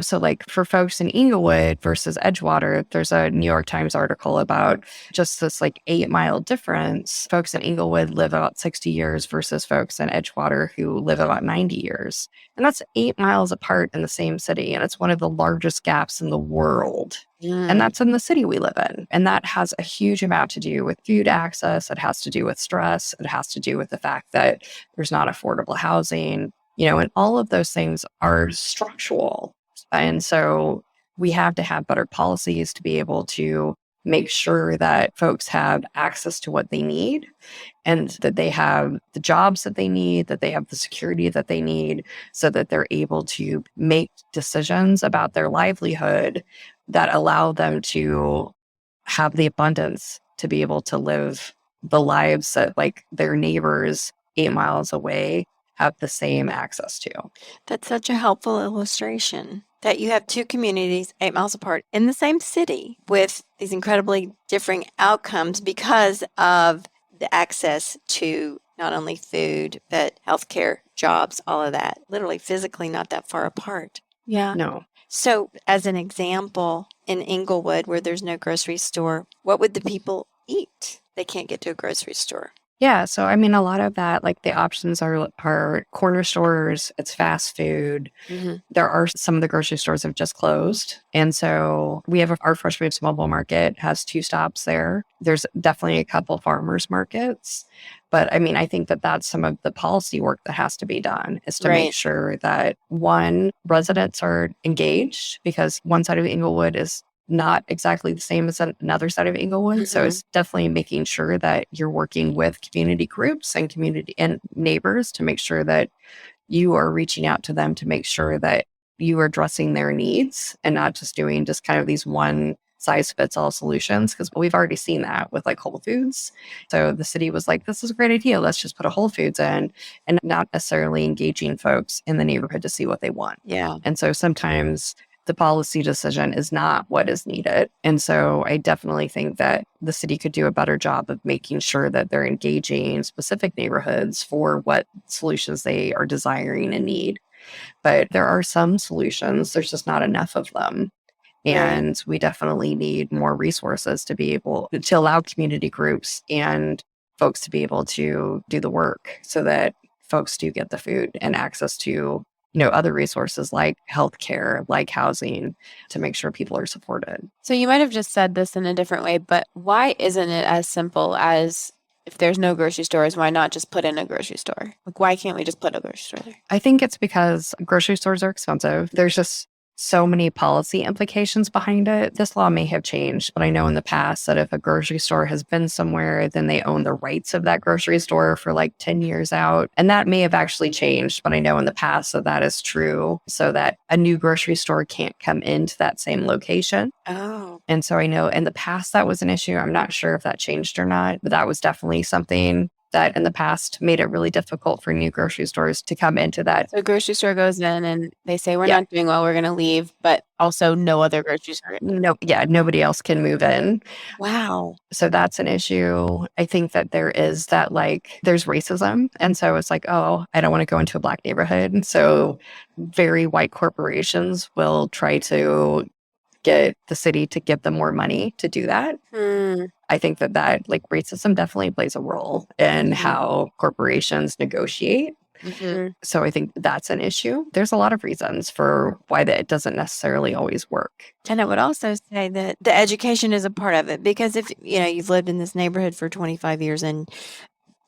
So like for folks in Inglewood versus Edgewater, there's a New York Times article about just this like 8-mile difference. Folks in Inglewood live about 60 years versus folks in Edgewater who live about 90 years. And that's 8 miles apart in the same city. And it's one of the largest gaps in the world. And that's in the city we live in. And that has a huge amount to do with food access. It has to do with stress. It has to do with the fact that there's not affordable housing, and all of those things are structural. And so we have to have better policies to be able to make sure that folks have access to what they need and that they have the jobs that they need, that they have the security that they need so that they're able to make decisions about their livelihood that allow them to have the abundance to be able to live the lives that like their neighbors 8 miles away have the same access to. That's such a helpful illustration that you have two communities 8 miles apart in the same city with these incredibly differing outcomes because of the access to not only food, but healthcare, jobs, all of that, literally physically not that far apart. Yeah. No. So as an example, in Inglewood, where there's no grocery store, what would the people eat? They can't get to a grocery store. Yeah. So, I mean, a lot of that, like the options are corner stores, it's fast food. There are some of the grocery stores have just closed. And so we have our Fresh Foods Mobile Market has 2 stops there. There's definitely a couple farmers markets. But I mean, I think that that's some of the policy work that has to be done is to make sure that one, residents are engaged because one side of Inglewood is not exactly the same as another side of Inglewood. So it's definitely making sure that you're working with community groups and community and neighbors to make sure that you are reaching out to them to make sure that you are addressing their needs and not just doing just kind of these one size fits all solutions, because we've already seen that with like Whole Foods. So the city was like, this is a great idea. Let's just put a Whole Foods in, and not necessarily engaging folks in the neighborhood to see what they want. Yeah. And so sometimes the policy decision is not what is needed. And so I definitely think that the city could do a better job of making sure that they're engaging specific neighborhoods for what solutions they are desiring and need. But there are some solutions, there's just not enough of them. And we definitely need more resources to be able to allow community groups and folks to be able to do the work so that folks do get the food and access to other resources like healthcare, like housing, to make sure people are supported. So you might have just said this in a different way, but why isn't it as simple as if there's no grocery stores, why not just put in a grocery store? Like, why can't we just put a grocery store there? I think it's because grocery stores are expensive. There's just so many policy implications behind it. This law may have changed, but I know in the past that if a grocery store has been somewhere, then they own the rights of that grocery store for like 10 years out. And that may have actually changed, but I know in the past that is true, so that a new grocery store can't come into that same location. Oh. And so I know in the past that was an issue. I'm not sure if that changed or not, but that was definitely something that in the past made it really difficult for new grocery stores to come into that. So a grocery store goes in and they say, we're not doing well, we're going to leave, but also no other grocery store. Nobody else can move in. Wow. So that's an issue. I think that there is that, like, there's racism. And so it's like, oh, I don't want to go into a Black neighborhood. And so very white corporations will try to get the city to give them more money to do that. I think that like racism definitely plays a role in how corporations negotiate. So I think that's an issue. There's a lot of reasons for why that it doesn't necessarily always work. And I would also say that the education is a part of it, because if you've lived in this neighborhood for 25 years and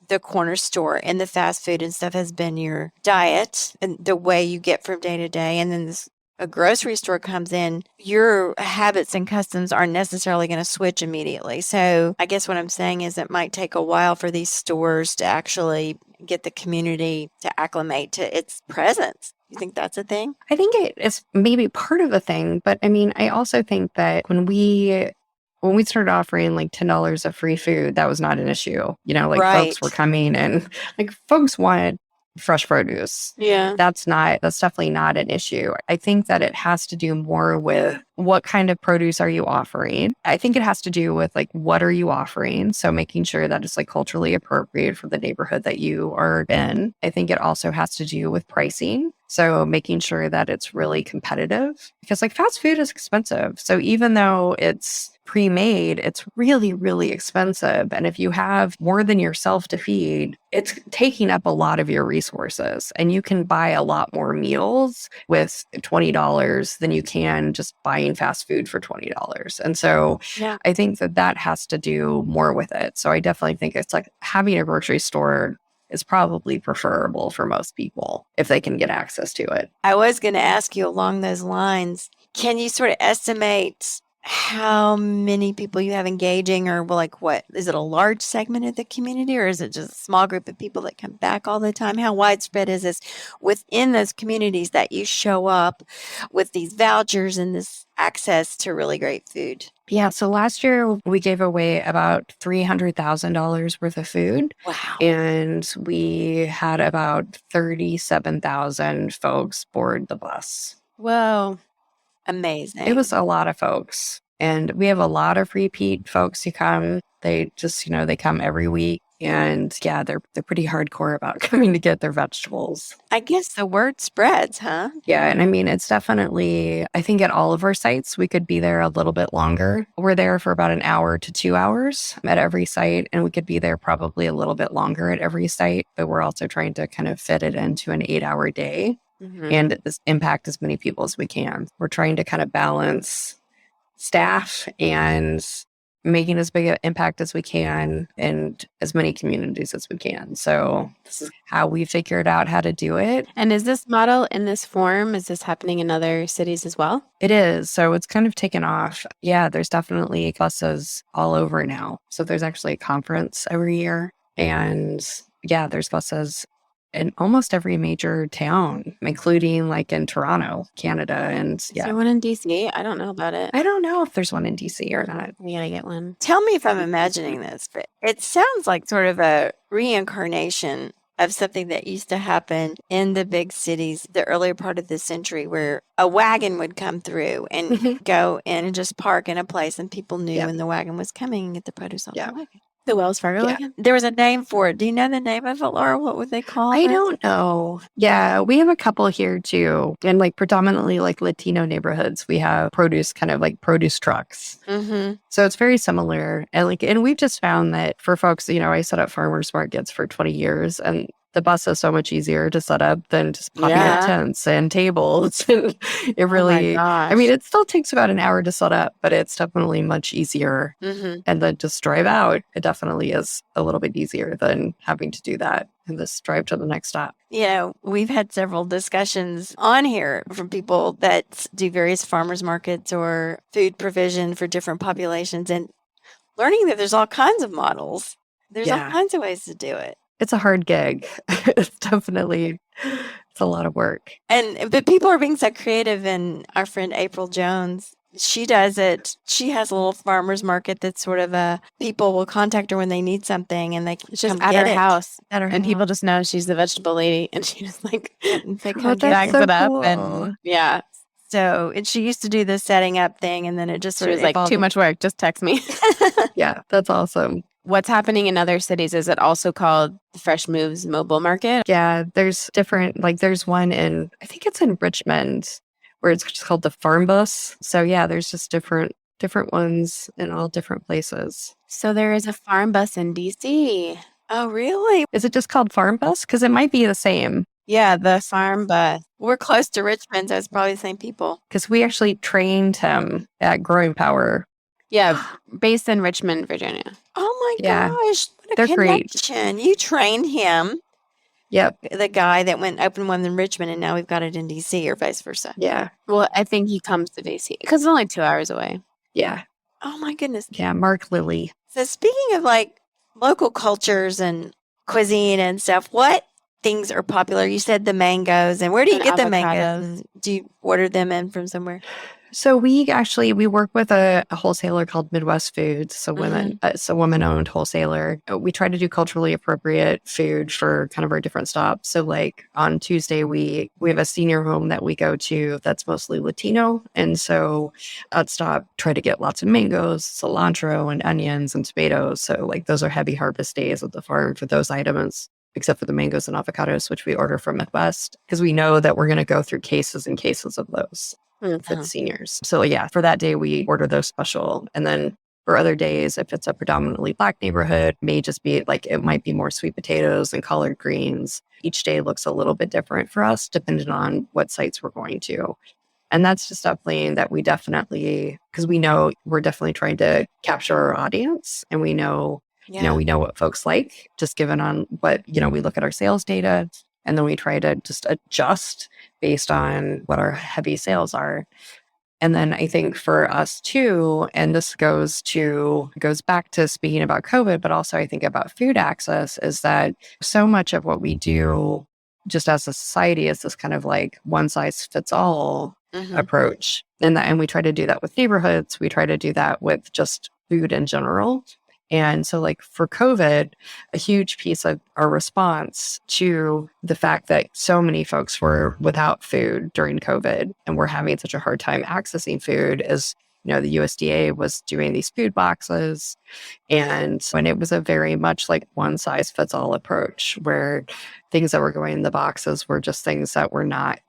the corner store and the fast food and stuff has been your diet and the way you get from day to day, and then a grocery store comes in, your habits and customs aren't necessarily going to switch immediately. So I guess what I'm saying is it might take a while for these stores to actually get the community to acclimate to its presence. You think that's a thing? I think it is maybe part of the thing, but I mean, I also think that when we started offering like $10 of free food, that was not an issue. Folks were coming and like folks wanted fresh produce. Yeah. That's definitely not an issue. I think that it has to do more with what kind of produce are you offering? I think it has to do with like, what are you offering? So making sure that it's like culturally appropriate for the neighborhood that you are in. I think it also has to do with pricing. So making sure that it's really competitive because like fast food is expensive. So even though it's pre-made, it's really, really expensive. And if you have more than yourself to feed, it's taking up a lot of your resources. And you can buy a lot more meals with $20 than you can just buying fast food for $20. And so I think that has to do more with it. So I definitely think it's like having a grocery store is probably preferable for most people if they can get access to it. I was going to ask you along those lines, can you sort of estimate how many people you have engaging, or like what is it, a large segment of the community, or is it just a small group of people that come back all the time? How widespread is this within those communities that you show up with these vouchers and this access to really great food? Yeah, so last year we gave away about $300,000 worth of food. Wow. And we had about 37,000 folks board the bus. Whoa. Amazing. It was a lot of folks. And we have a lot of repeat folks who come. They just, they come every week. And yeah, they're pretty hardcore about coming to get their vegetables. I guess the word spreads, huh? Yeah. And I mean, it's definitely, I think at all of our sites, we could be there a little bit longer. We're there for about an hour to 2 hours at every site. And we could be there probably a little bit longer at every site. But we're also trying to kind of fit it into an 8-hour day and impact as many people as we can. We're trying to kind of balance staff and making as big an impact as we can in as many communities as we can. So this is how we figured out how to do it. And is this model in this form, is this happening in other cities as well? It is. So it's kind of taken off. Yeah, there's definitely buses all over now. So there's actually a conference every year. And yeah, there's buses in almost every major town, including like in Toronto, Canada. And Is there one in DC? I don't know about it. I don't know if there's one in DC or not. We gotta get one. Tell me if I'm imagining this, but it sounds like sort of a reincarnation of something that used to happen in the big cities the earlier part of the century, where a wagon would come through and go in and just park in a place, and people knew when the wagon was coming and get the produce on the wagon. The Wells Fargo wagon? There was a name for it. Do you know the name of it, Laura? What would they call it? I don't know. Yeah, we have a couple here too. And like predominantly like Latino neighborhoods, we have produce, kind of like produce trucks. So it's very similar. And we've just found that for folks, I set up farmers markets for 20 years, and the bus is so much easier to set up than just popping up tents and tables. It really, I mean, it still takes about an hour to set up, but it's definitely much easier. And then just drive out. It definitely is a little bit easier than having to do that and just drive to the next stop. We've had several discussions on here from people that do various farmers markets or food provision for different populations, and learning that there's all kinds of models. There's all kinds of ways to do it. It's a hard gig. It's a lot of work. But people are being so creative, and our friend April Jones, she does it. She has a little farmer's market that's sort of people will contact her when they need something, and they It's just come at get her it. house. At her And people house. just know she's the vegetable lady, and she just like They come get bags it. it up. cool. And yeah, So she used to do the setting up thing, and then it just she sort was of like, evolved. too much work, just text me. Yeah, that's awesome. What's happening in other cities? Is it also called the Fresh Moves Mobile Market? Yeah, there's different, like there's one I think it's in Richmond, where it's just called the Farm Bus. So yeah, there's just different ones in all different places. So there is a farm bus in DC. Oh, really? Is it just called Farm Bus? Because it might be the same. Yeah, the farm bus. We're close to Richmond, so it's probably the same people. Because we actually trained him at Growing Power. Yeah, based in Richmond, Virginia. Oh my Yeah. gosh. What a They're great. connection. You trained him, Yep. the guy that went open one in Richmond, and now we've got it in DC, or vice versa. Yeah. Well, I think he comes to DC because it's only 2 hours away. Yeah. Oh my goodness. Yeah. Mark Lilly. So speaking of like local cultures and cuisine and stuff, what things are popular? You said the mangoes, and where do you And get the avocados. mangoes? Do you order them in from somewhere? So we work with a wholesaler called Midwest Foods, so it's a woman-owned wholesaler. We try to do culturally appropriate food for kind of our different stops. So like on Tuesday, we have a senior home that we go to that's mostly Latino, and so at stop try to get lots of mangoes, cilantro, and onions and tomatoes. So like those are heavy harvest days at the farm for those items, except for the mangoes and avocados, which we order from Midwest, because we know that we're going to go through cases and cases of those for the seniors. So yeah, for that day, we order those special. And then for other days, if it's a predominantly Black neighborhood, may just be like, it might be more sweet potatoes and collard greens. Each day looks a little bit different for us, depending on what sites we're going to. And that's just something that we definitely, because we know we're definitely trying to capture our audience, and we know, we know what folks like, just given on what, we look at our sales data, and then we try to just adjust based on what our heavy sales are. And then I think for us too, and this goes back to speaking about COVID, but also I think about food access, is that so much of what we do just as a society is this kind of like one size fits all approach. And we try to do that with neighborhoods. We try to do that with just food in general. And so like for COVID, a huge piece of our response to the fact that so many folks were without food during COVID and were having such a hard time accessing food is, the USDA was doing these food boxes. And it was a very much like one size fits all approach, where things that were going in the boxes were just things that were not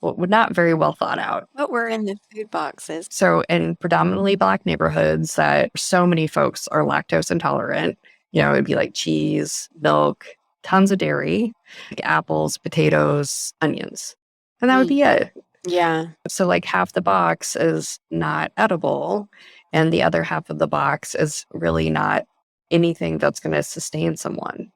very well thought out. What were in the food boxes? So in predominantly Black neighborhoods that so many folks are lactose intolerant, it'd be like cheese, milk, tons of dairy, like apples, potatoes, onions. And that would be it. Yeah. So like half the box is not edible, and the other half of the box is really not anything that's going to sustain someone.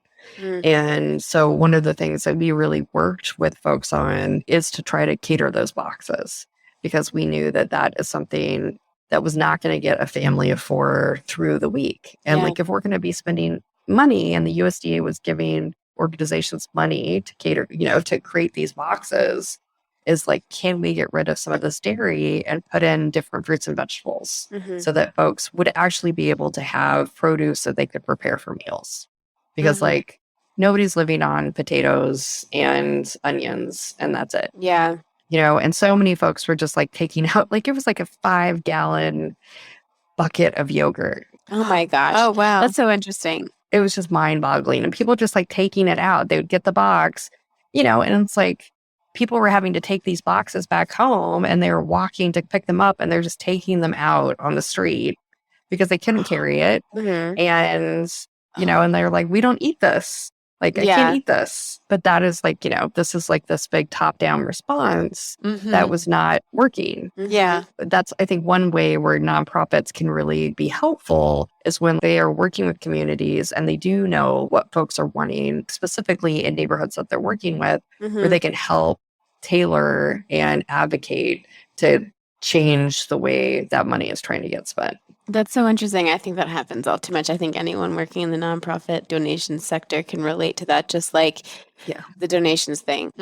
And so one of the things that we really worked with folks on is to try to cater those boxes, because we knew that that is something that was not going to get a family of 4 through the week. And like if we're going to be spending money, and the USDA was giving organizations money to cater, to create these boxes, is like, can we get rid of some of this dairy and put in different fruits and vegetables so that folks would actually be able to have produce that they could prepare for meals? Because like nobody's living on potatoes and onions and that's it. Yeah. And so many folks were just like taking out, like it was like a 5-gallon bucket of yogurt. Oh my gosh. Oh, wow. That's so interesting. It was just mind boggling. And people just like taking it out. They would get the box, and it's like, people were having to take these boxes back home, and they were walking to pick them up, and they're just taking them out on the street because they couldn't carry it. And, and they're like, we don't eat this. Like, I can't eat this. But that is like, this is like this big top-down response that was not working. Yeah. That's, I think, one way where nonprofits can really be helpful is when they are working with communities and they do know what folks are wanting, specifically in neighborhoods that they're working with, where they can help tailor and advocate to change the way that money is trying to get spent. That's so interesting. I think that happens all too much. I think anyone working in the nonprofit donation sector can relate to that, just like the donations thing.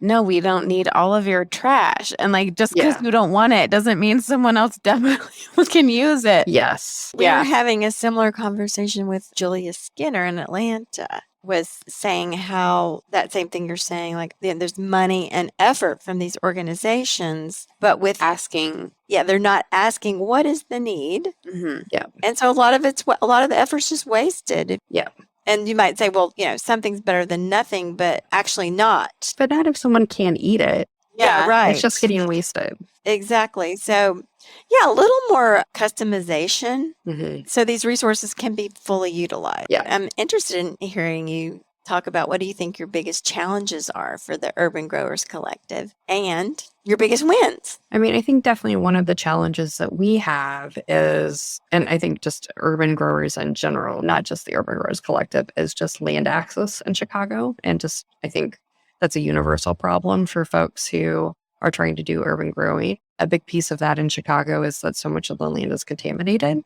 No, we don't need all of your trash. And like, just because you don't want it doesn't mean someone else definitely can use it. Yes. We were having a similar conversation with Julia Skinner in Atlanta, was saying how that same thing you're saying, like there's money and effort from these organizations, but with asking, they're not asking what is the need. Yeah. And so a lot of the effort's just wasted. Yeah. And you might say, well, something's better than nothing, but actually not. But not if someone can't eat it. Yeah, right. It's just getting wasted. Exactly. So, a little more customization so these resources can be fully utilized. Yeah. I'm interested in hearing you talk about what do you think your biggest challenges are for the Urban Growers Collective and your biggest wins? I mean, I think definitely one of the challenges that we have is, and I think just urban growers in general, not just the Urban Growers Collective, is just land access in Chicago. And just, I think that's a universal problem for folks who are trying to do urban growing. A big piece of that in Chicago is that so much of the land is contaminated.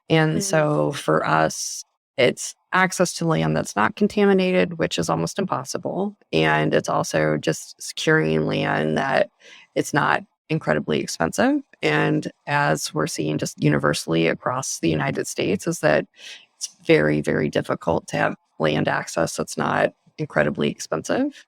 And so for us, it's access to land that's not contaminated, which is almost impossible. And it's also just securing land that it's not incredibly expensive. And as we're seeing just universally across the United States, is that it's very, very difficult to have land access that's not incredibly expensive.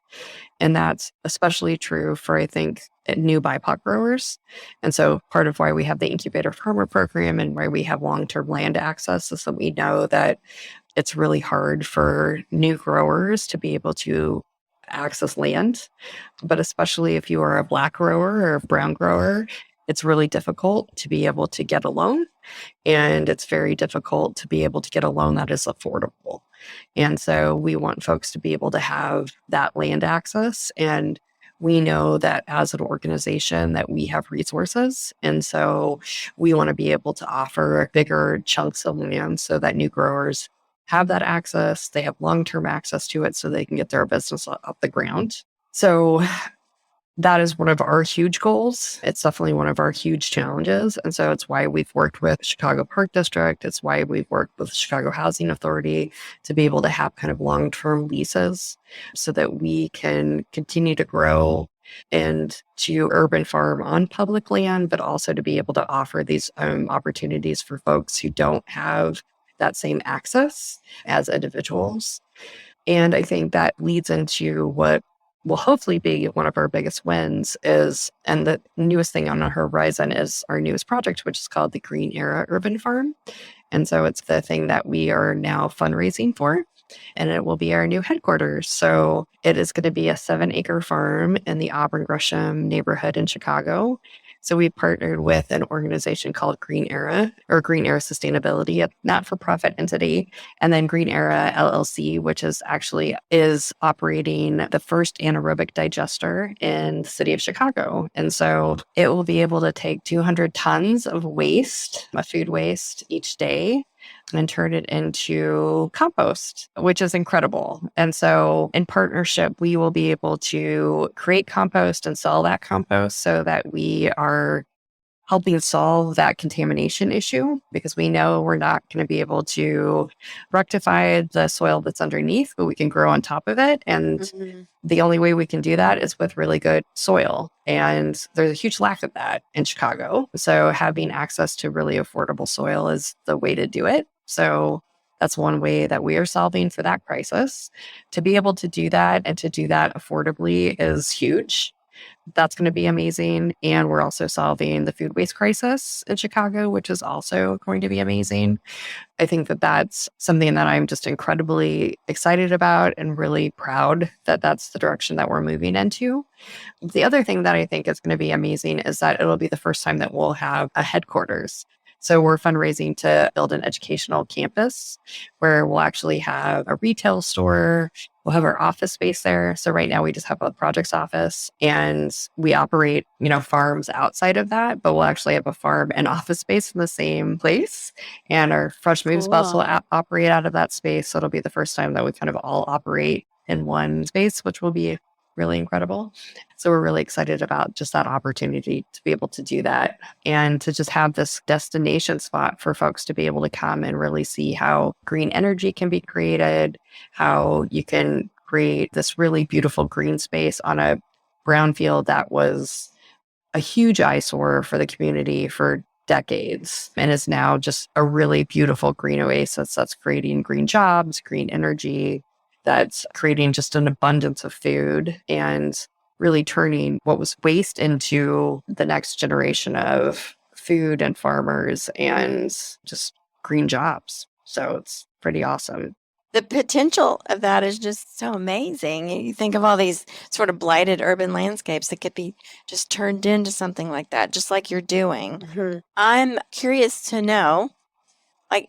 And that's especially true for, I think, new BIPOC growers. And so part of why we have the incubator farmer program and why we have long-term land access is that we know that it's really hard for new growers to be able to access land. But especially if you are a Black grower or a brown grower, it's really difficult to be able to get a loan. And it's very difficult to be able to get a loan that is affordable. And so we want folks to be able to have that land access. And we know that as an organization that we have resources. And so we want to be able to offer bigger chunks of land so that new growers have that access. They have long-term access to it so they can get their business off the ground. So that is one of our huge goals. It's definitely one of our huge challenges. And so it's why we've worked with Chicago Park District. It's why we've worked with Chicago Housing Authority to be able to have kind of long-term leases so that we can continue to grow and to urban farm on public land, but also to be able to offer these opportunities for folks who don't have that same access as individuals. And I think that leads into what will hopefully be one of our biggest wins is, and the newest thing on the horizon is our newest project, which is called the Green Era Urban Farm. And so it's the thing that we are now fundraising for, and it will be our new headquarters. So it is going to be a 7-acre farm in the Auburn Gresham neighborhood in Chicago. So we partnered with an organization called Green Era or Green Era Sustainability, a not-for-profit entity, and then Green Era LLC, which is operating the first anaerobic digester in the city of Chicago. And so it will be able to take 200 tons of waste, food waste each day, and turn it into compost, which is incredible. And so in partnership, we will be able to create compost and sell that compost so that we are helping solve that contamination issue, because we know we're not going to be able to rectify the soil that's underneath, but we can grow on top of it. And the only way we can do that is with really good soil. And there's a huge lack of that in Chicago. So having access to really affordable soil is the way to do it. So that's one way that we are solving for that crisis. To be able to do that and to do that affordably is huge. That's going to be amazing. And we're also solving the food waste crisis in Chicago, which is also going to be amazing. I think that that's something that I'm just incredibly excited about and really proud that that's the direction that we're moving into. The other thing that I think is going to be amazing is that it'll be the first time that we'll have a headquarters. So we're fundraising to build an educational campus where we'll actually have a retail store. We'll have our office space there. So right now we just have a projects office and we operate, farms outside of that, but we'll actually have a farm and office space in the same place. And our Fresh Moves bus will operate out of that space. So it'll be the first time that we kind of all operate in one space, which will be really incredible. So we're really excited about just that opportunity to be able to do that and to just have this destination spot for folks to be able to come and really see how green energy can be created, how you can create this really beautiful green space on a brownfield that was a huge eyesore for the community for decades and is now just a really beautiful green oasis that's creating green jobs, green energy, that's creating just an abundance of food and really turning what was waste into the next generation of food and farmers and just green jobs. So it's pretty awesome. The potential of that is just so amazing. You think of all these sort of blighted urban landscapes that could be just turned into something like that, just like you're doing. Mm-hmm. I'm curious to know,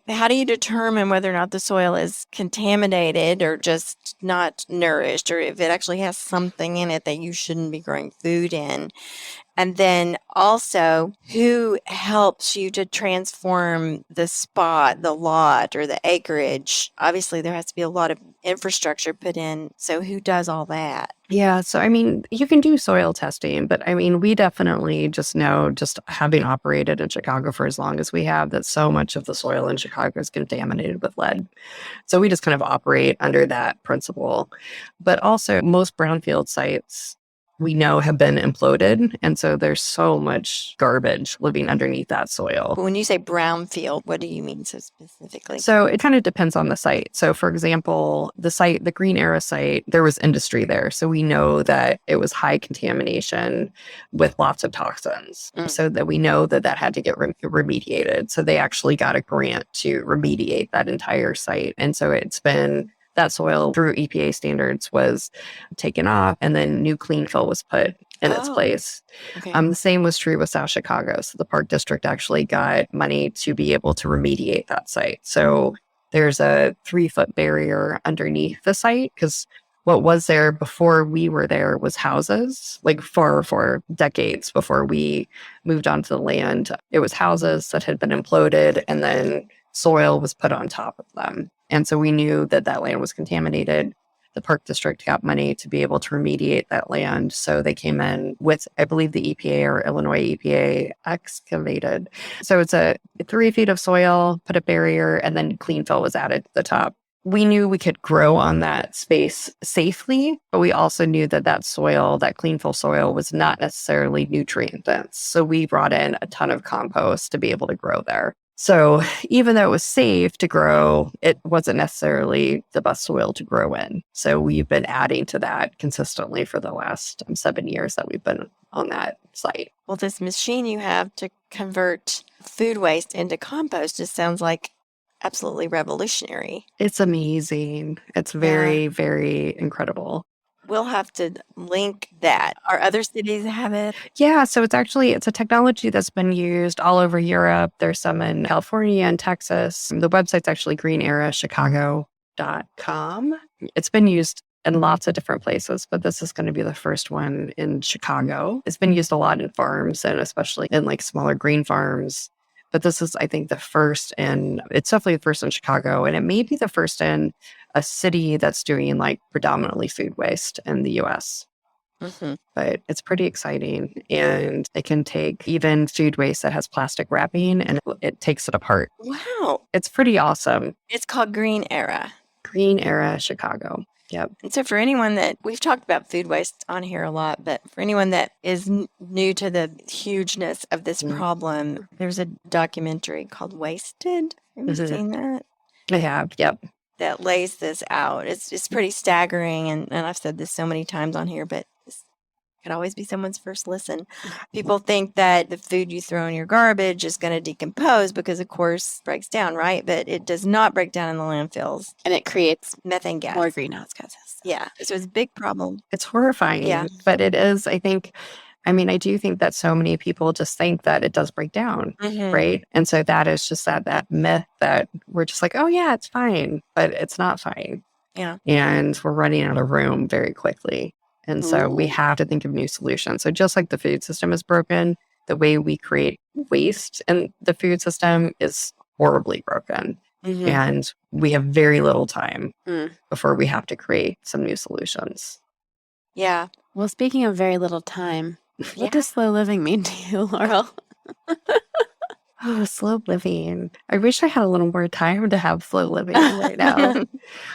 how do you determine whether or not the soil is contaminated or just not nourished, or if it actually has something in it that you shouldn't be growing food in? And then also, who helps you to transform the spot, the lot, or the acreage? Obviously, there has to be a lot of infrastructure put in. So who does all that? Yeah. So, you can do soil testing, but we definitely just know, just having operated in Chicago for as long as we have, that so much of the soil in Chicago is contaminated with lead. So we just kind of operate under that principle. But also, most brownfield sites we know have been imploded. And so there's so much garbage living underneath that soil. But when you say brownfield, what do you mean so specifically? So it kind of depends on the site. So for example, the Green Era site, there was industry there. So we know that it was high contamination with lots of toxins. So that we know that that had to get remediated. So they actually got a grant to remediate that entire site. And so it's been, that soil through EPA standards was taken off, and then new clean fill was put in its place. Okay. The same was true with South Chicago. So the park district actually got money to be able to remediate that site. So there's a 3-foot barrier underneath the site, because what was there before we were there was houses, like for decades before we moved onto the land. It was houses that had been imploded, and then soil was put on top of them. And so we knew that that land was contaminated. The park district got money to be able to remediate that land. So they came in with, I believe the EPA or Illinois EPA excavated. So it's a 3 feet of soil, put a barrier, and then clean fill was added to the top. We knew we could grow on that space safely, but we also knew that that soil, that clean fill soil, was not necessarily nutrient dense. So we brought in a ton of compost to be able to grow there. So even though it was safe to grow, it wasn't necessarily the best soil to grow in. So we've been adding to that consistently for the last 7 years that we've been on that site. Well, this machine you have to convert food waste into compost just sounds like absolutely revolutionary. It's amazing. It's very, very incredible. We'll have to link that. Are other cities have it? Yeah, so it's a technology that's been used all over Europe. There's some in California and Texas. The website's actually greenerachicago.com. It's been used in lots of different places, but this is going to be the first one in Chicago. It's been used a lot in farms, and especially in like smaller green farms. But this is, I think, it's definitely the first in Chicago, and it may be the first in a city that's doing like predominantly food waste in the US. But it's pretty exciting, and it can take even food waste that has plastic wrapping, and it takes it apart. Wow. It's pretty awesome. It's called Green Era. Green Era Chicago. Yep. And so for anyone that, we've talked about food waste on here a lot, but for anyone that is new to the hugeness of this problem, there's a documentary called Wasted. Have you seen that? I have. Yep. That lays this out. It's pretty staggering. And I've said this so many times on here, but this could always be someone's first listen. People think that the food you throw in your garbage is going to decompose because, of course, it breaks down, right? But it does not break down in the landfills. And it creates Methane gas. more greenhouse gases. Yeah. So it's a big problem. It's horrifying. Yeah. But it is, I do think that so many people just think that it does break down, right? And so that is just that myth that we're just like, oh yeah, it's fine, but it's not fine. Yeah. And we're running out of room very quickly. And so we have to think of new solutions. So just like the food system is broken, the way we create waste in the food system is horribly broken. And we have very little time before we have to create some new solutions. Yeah. Well, speaking of very little time, what does slow living mean to you, Laurel? Oh, slow living. I wish I had a little more time to have slow living right now.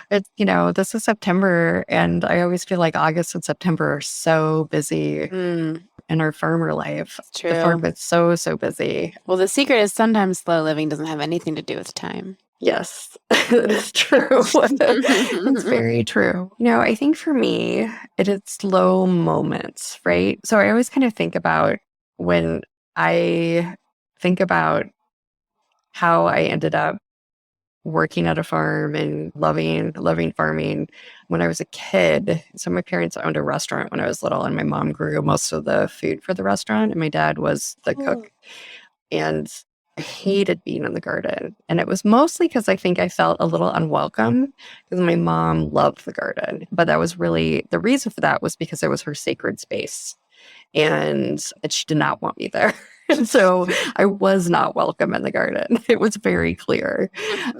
It's, this is September, and I always feel like August and September are so busy in our farmer life. It's true. The farm is so, so busy. Well, the secret is sometimes slow living doesn't have anything to do with time. Yes, that is true. It's very true. I think for me, it is slow moments, right? So I always kind of think about when I think about how I ended up working at a farm and loving farming when I was a kid. So my parents owned a restaurant when I was little, and my mom grew most of the food for the restaurant, and my dad was the cook. And I hated being in the garden. And it was mostly because I think I felt a little unwelcome because my mom loved the garden. But that was really, the reason for that was because it was her sacred space. And she did not want me there. And so I was not welcome in the garden. It was very clear.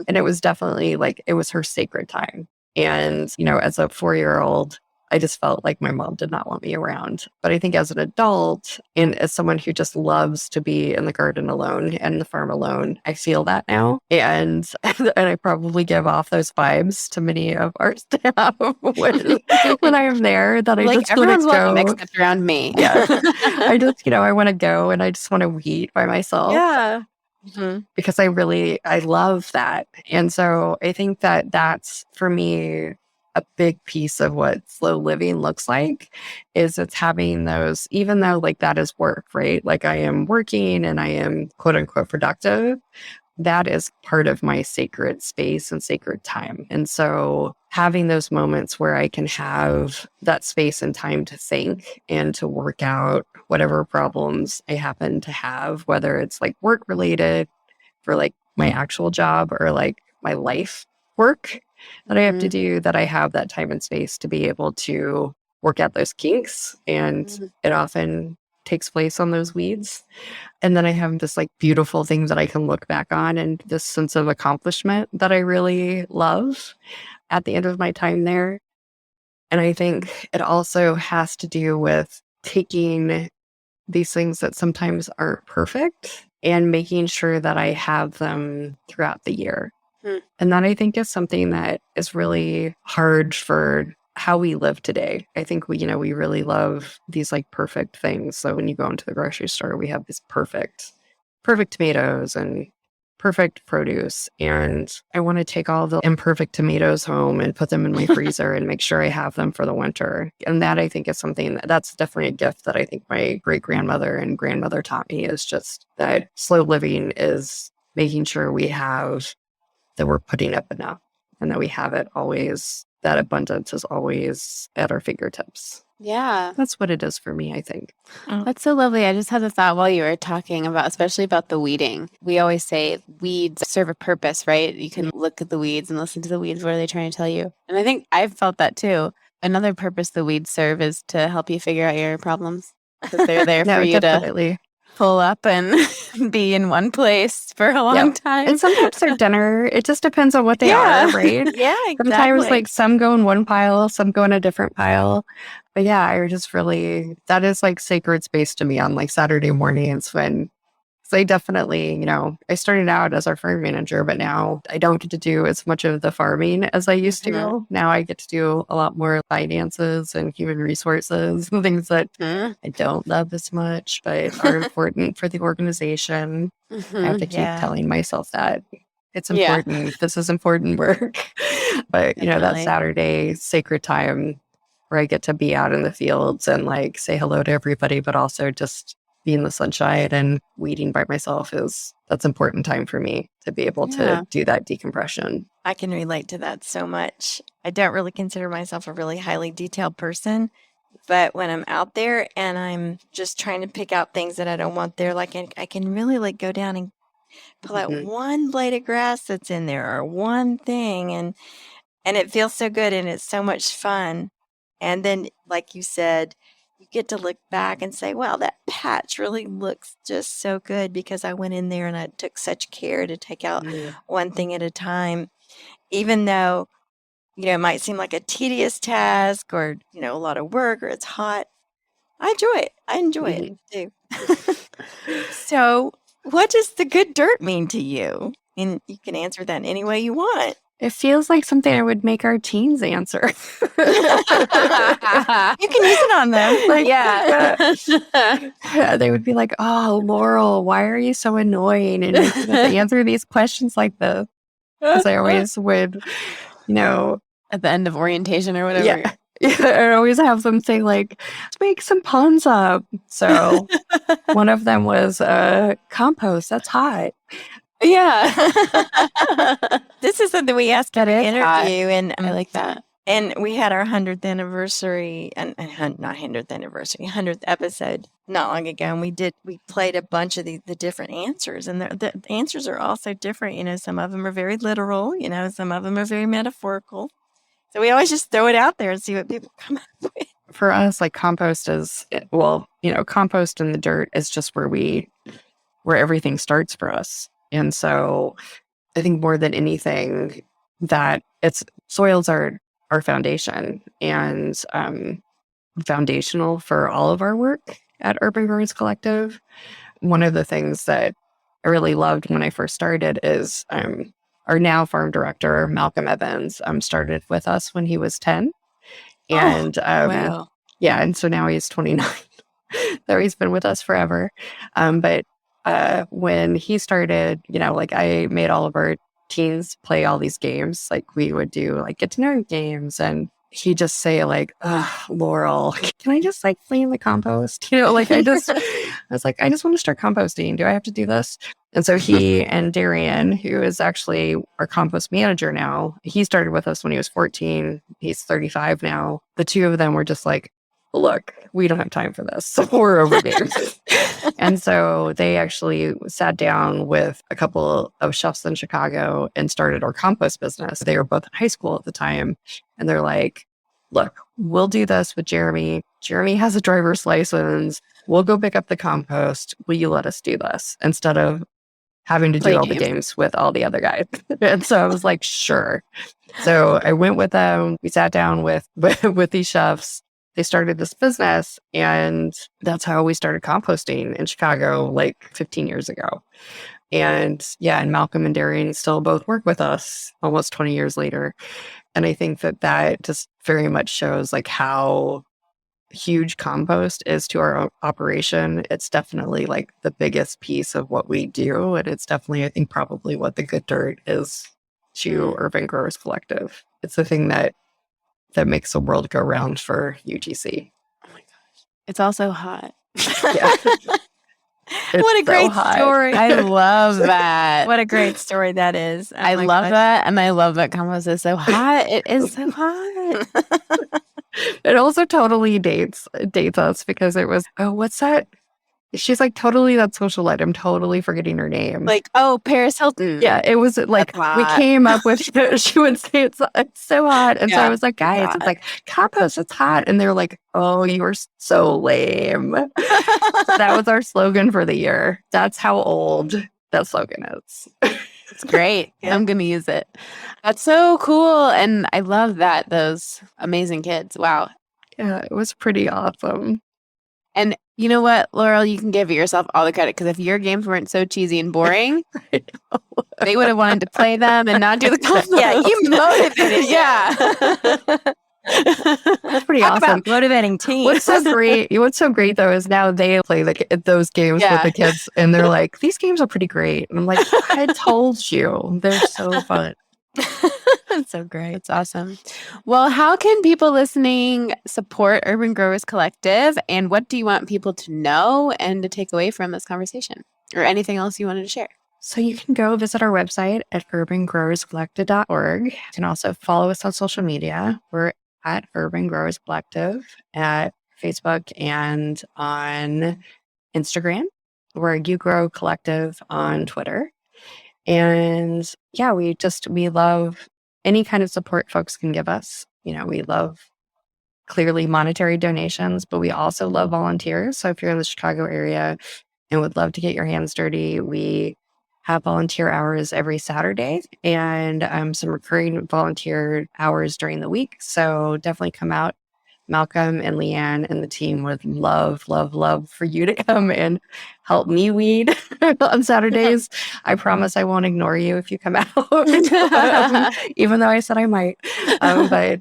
And it was definitely it was her sacred time. And, as a 4-year-old, I just felt like my mom did not want me around. But I think as an adult and as someone who just loves to be in the garden alone and the farm alone, I feel that now. And I probably give off those vibes to many of our staff when I am there, that I Like, just want everyone's to welcome go. except around me. Yeah. I just, I want to go and I just want to weed by myself. Yeah. Because I love that. And so I think that that's, for me, a big piece of what slow living looks like, is it's having those, even though like that is work, right? Like I am working and I am quote unquote productive. That is part of my sacred space and sacred time. And so having those moments where I can have that space and time to think and to work out whatever problems I happen to have, whether it's like work related for like my actual job or like my life work that I have to do, that I have that time and space to be able to work out those kinks. And it often takes place on those weeds. And then I have this like beautiful thing that I can look back on and this sense of accomplishment that I really love at the end of my time there. And I think it also has to do with taking these things that sometimes aren't perfect and making sure that I have them throughout the year. And that I think is something that is really hard for how we live today. I think we really love these like perfect things. So when you go into the grocery store, we have these perfect tomatoes and perfect produce. And I want to take all the imperfect tomatoes home and put them in my freezer and make sure I have them for the winter. And that I think is something that's definitely a gift that I think my great grandmother and grandmother taught me, is just that slow living is making sure that we're putting up enough and that we have it always, that abundance is always at our fingertips. Yeah. That's what it is for me, I think. That's so lovely. I just had a thought while you were talking about, especially about the weeding. We always say weeds serve a purpose, right? You can look at the weeds and listen to the weeds. What are they trying to tell you? And I think I've felt that too. Another purpose the weeds serve is to help you figure out your problems. That they're there for you definitely. to pull up and be in one place for a long time. And sometimes they're dinner. It just depends on what they are, right? Yeah, exactly. Sometimes like some go in one pile, some go in a different pile. But yeah, I just really, that is like sacred space to me on like Saturday mornings when, so I definitely, I started out as our farm manager, but now I don't get to do as much of the farming as I used to. Now I get to do a lot more finances and human resources and things that I don't love as much, but are important for the organization. I have to keep telling myself that it's important. This is important work. But, that Saturday sacred time where I get to be out in the fields and like say hello to everybody, but also just be in the sunshine and weeding by myself, that's important time for me to be able to do that decompression. I can relate to that so much. I don't really consider myself a really highly detailed person, but when I'm out there and I'm just trying to pick out things that I don't want there, like I can really like go down and pull out one blade of grass that's in there or one thing, and it feels so good and it's so much fun. And then, like you said, you get to look back and say, wow, that patch really looks just so good because I went in there and I took such care to take out one thing at a time. Even though, it might seem like a tedious task or, a lot of work or it's hot. I enjoy it. I enjoy it too. So what does the good dirt mean to you? And you can answer that any way you want. It feels like something I would make our teens answer. You can use it on them. They would be like, oh, Laurel, why are you so annoying? And you have to answer these questions like this. Because I always would, at the end of orientation or whatever. I always have them say like, let's make some puns up. So one of them was compost. That's hot. Yeah. This is something we asked at an interview, and I like that. And we had our 100th anniversary, and not 100th anniversary, 100th episode not long ago, and we played a bunch of the different answers, and the answers are all so different. Some of them are very literal, some of them are very metaphorical. So we always just throw it out there and see what people come up with. For us, like compost is, compost in the dirt is just where everything starts for us. And so I think more than anything that soils are our foundation and foundational for all of our work at Urban Growers Collective. One of the things that I really loved when I first started is our now farm director, Malcolm Evans, started with us when he was 10. And Wow. yeah, and so now he's 29. So he's been with us forever. But when he started, like I made all of our teens play all these games. Like we would do like get to know you games, and he'd just say like, Laurel, can I just like clean the compost? Like I was like, I just want to start composting. Do I have to do this? And so he and Darian, who is actually our compost manager now, he started with us when he was 14. He's 35 now. The two of them were just like, look, we don't have time for this. So we're over games. And so they actually sat down with a couple of chefs in Chicago and started our compost business. They were both in high school at the time. And they're like, look, we'll do this with Jeremy. Jeremy has a driver's license. We'll go pick up the compost. Will you let us do this instead of having to do all the games with all the other guys? And so I was like, sure. So I went with them. We sat down with these chefs. They started this business, and that's how we started composting in Chicago like 15 years ago. And yeah, and Malcolm and Darian still both work with us almost 20 years later. And I think that just very much shows like how huge compost is to our operation. It's definitely like the biggest piece of what we do. And it's definitely, I think, probably what the good dirt is to Urban Growers Collective. It's the thing that makes the world go round for UGC. Oh my gosh. It's also hot. Yeah. What a great story. I love that. What a great story that is. I love that. And I love that compost is so hot. It is so hot. It also totally dates us because it was, what's that? She's like totally that socialite. I'm totally forgetting her name. Like, Paris Hilton. Yeah, it was like we came up with, she would say it's so hot. And so I was like, guys, it's like compost, it's hot. And they're like, oh, you are so lame. So that was our slogan for the year. That's how old that slogan is. It's great. Yeah. I'm going to use it. That's so cool. And I love that. Those amazing kids. Wow. Yeah, it was pretty awesome. And you know what, Laurel, you can give yourself all the credit because if your games weren't so cheesy and boring, they would have wanted to play them and not do the compost. Yeah, you motivated. That's pretty Talk awesome. About motivating teams. What's so great though is now they play those games with the kids, and they're like, "These games are pretty great." And I'm like, "I told you, they're so fun." That's so great. It's awesome. Well, how can people listening support Urban Growers Collective, and what do you want people to know and to take away from this conversation, or anything else you wanted to share? So you can go visit our website at urbangrowerscollective.org. You can also follow us on social media. We're at Urban Growers Collective at Facebook and on Instagram. We're You Grow Collective on Twitter. And yeah, we love any kind of support folks can give us. We love clearly monetary donations, but we also love volunteers. So if you're in the Chicago area and would love to get your hands dirty, we have volunteer hours every Saturday and some recurring volunteer hours during the week. So definitely come out. Malcolm and Leanne and the team would love, love, love for you to come and help me weed on Saturdays. I promise I won't ignore you if you come out, even though I said I might. But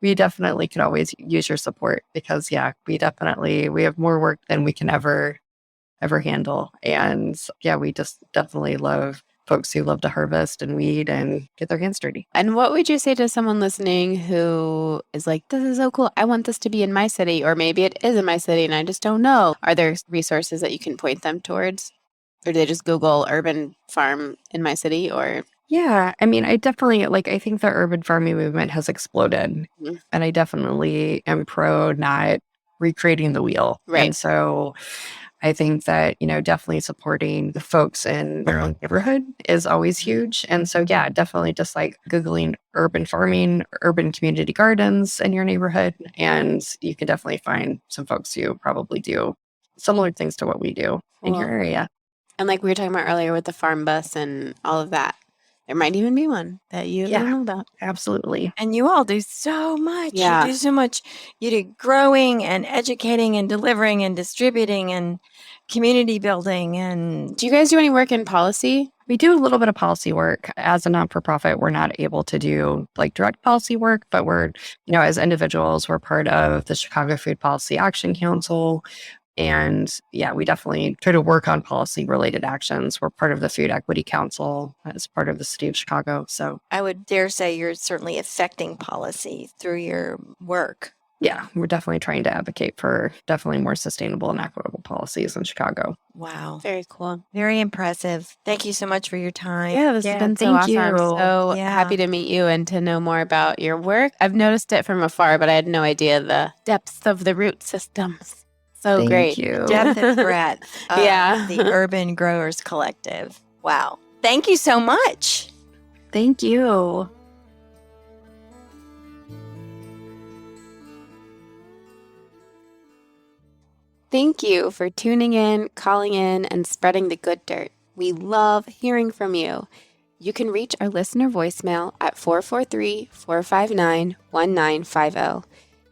we definitely could always use your support because, we have more work than we can ever handle. And we just definitely love folks who love to harvest and weed and get their hands dirty. And what would you say to someone listening who is like, this is so cool, I want this to be in my city, or maybe it is in my city and I just don't know? Are there resources that you can point them towards? Or do they just Google urban farm in my city? Or yeah, I mean, I definitely I think the urban farming movement has exploded. Mhm. And I definitely am pro not recreating the wheel. Right. And so I think that, definitely supporting the folks in their own neighborhood is always huge. And so, definitely just Googling urban farming, urban community gardens in your neighborhood. And you can definitely find some folks who probably do similar things to what we do in your area. And like we were talking about earlier with the farm bus and all of that, There might even be one that you Yeah. don't know about. Absolutely. And you all do so much. Yeah. You do so much. You do growing and educating and delivering and distributing and community building. And Do you guys do any work in policy? We do a little bit of policy work. As a non-for-profit, we're not able to do like direct policy work, but we're, as individuals, we're part of the Chicago Food Policy Action Council. And yeah, we definitely try to work on policy related actions. We're part of the Food Equity Council as part of the city of Chicago. So I would dare say you're certainly affecting policy through your work. yeah, we're definitely trying to advocate for definitely more sustainable and equitable policies in Chicago. Wow. Very cool. Very impressive. Thank you so much for your time. Yeah, this has been so thank awesome. I'm you. so Yeah. happy to meet you and to know more about your work. I've noticed it from afar, but I had no idea the depths of the root systems. So Thank great. you. Depth and breadth of Yeah. the Urban Growers Collective. Wow. Thank you so much. Thank you. Thank you for tuning in, calling in, and spreading the good dirt. We love hearing from you. You can reach our listener voicemail at 443-459-1950.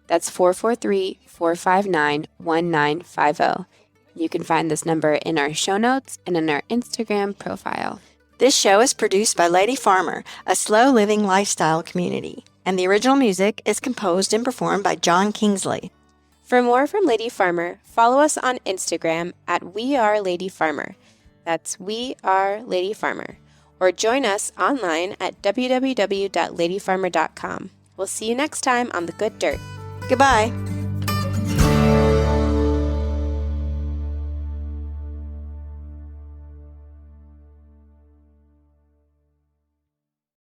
That's 443-459-1950. You can find this number in our show notes and in our Instagram profile. This show is produced by Lady Farmer, a slow living lifestyle community, and the original music is composed and performed by John Kingsley. For more from Lady Farmer, follow us on Instagram at We Are Lady Farmer. That's We Are Lady Farmer. Or join us online at www.ladyfarmer.com. We'll see you next time on The Good Dirt. Goodbye.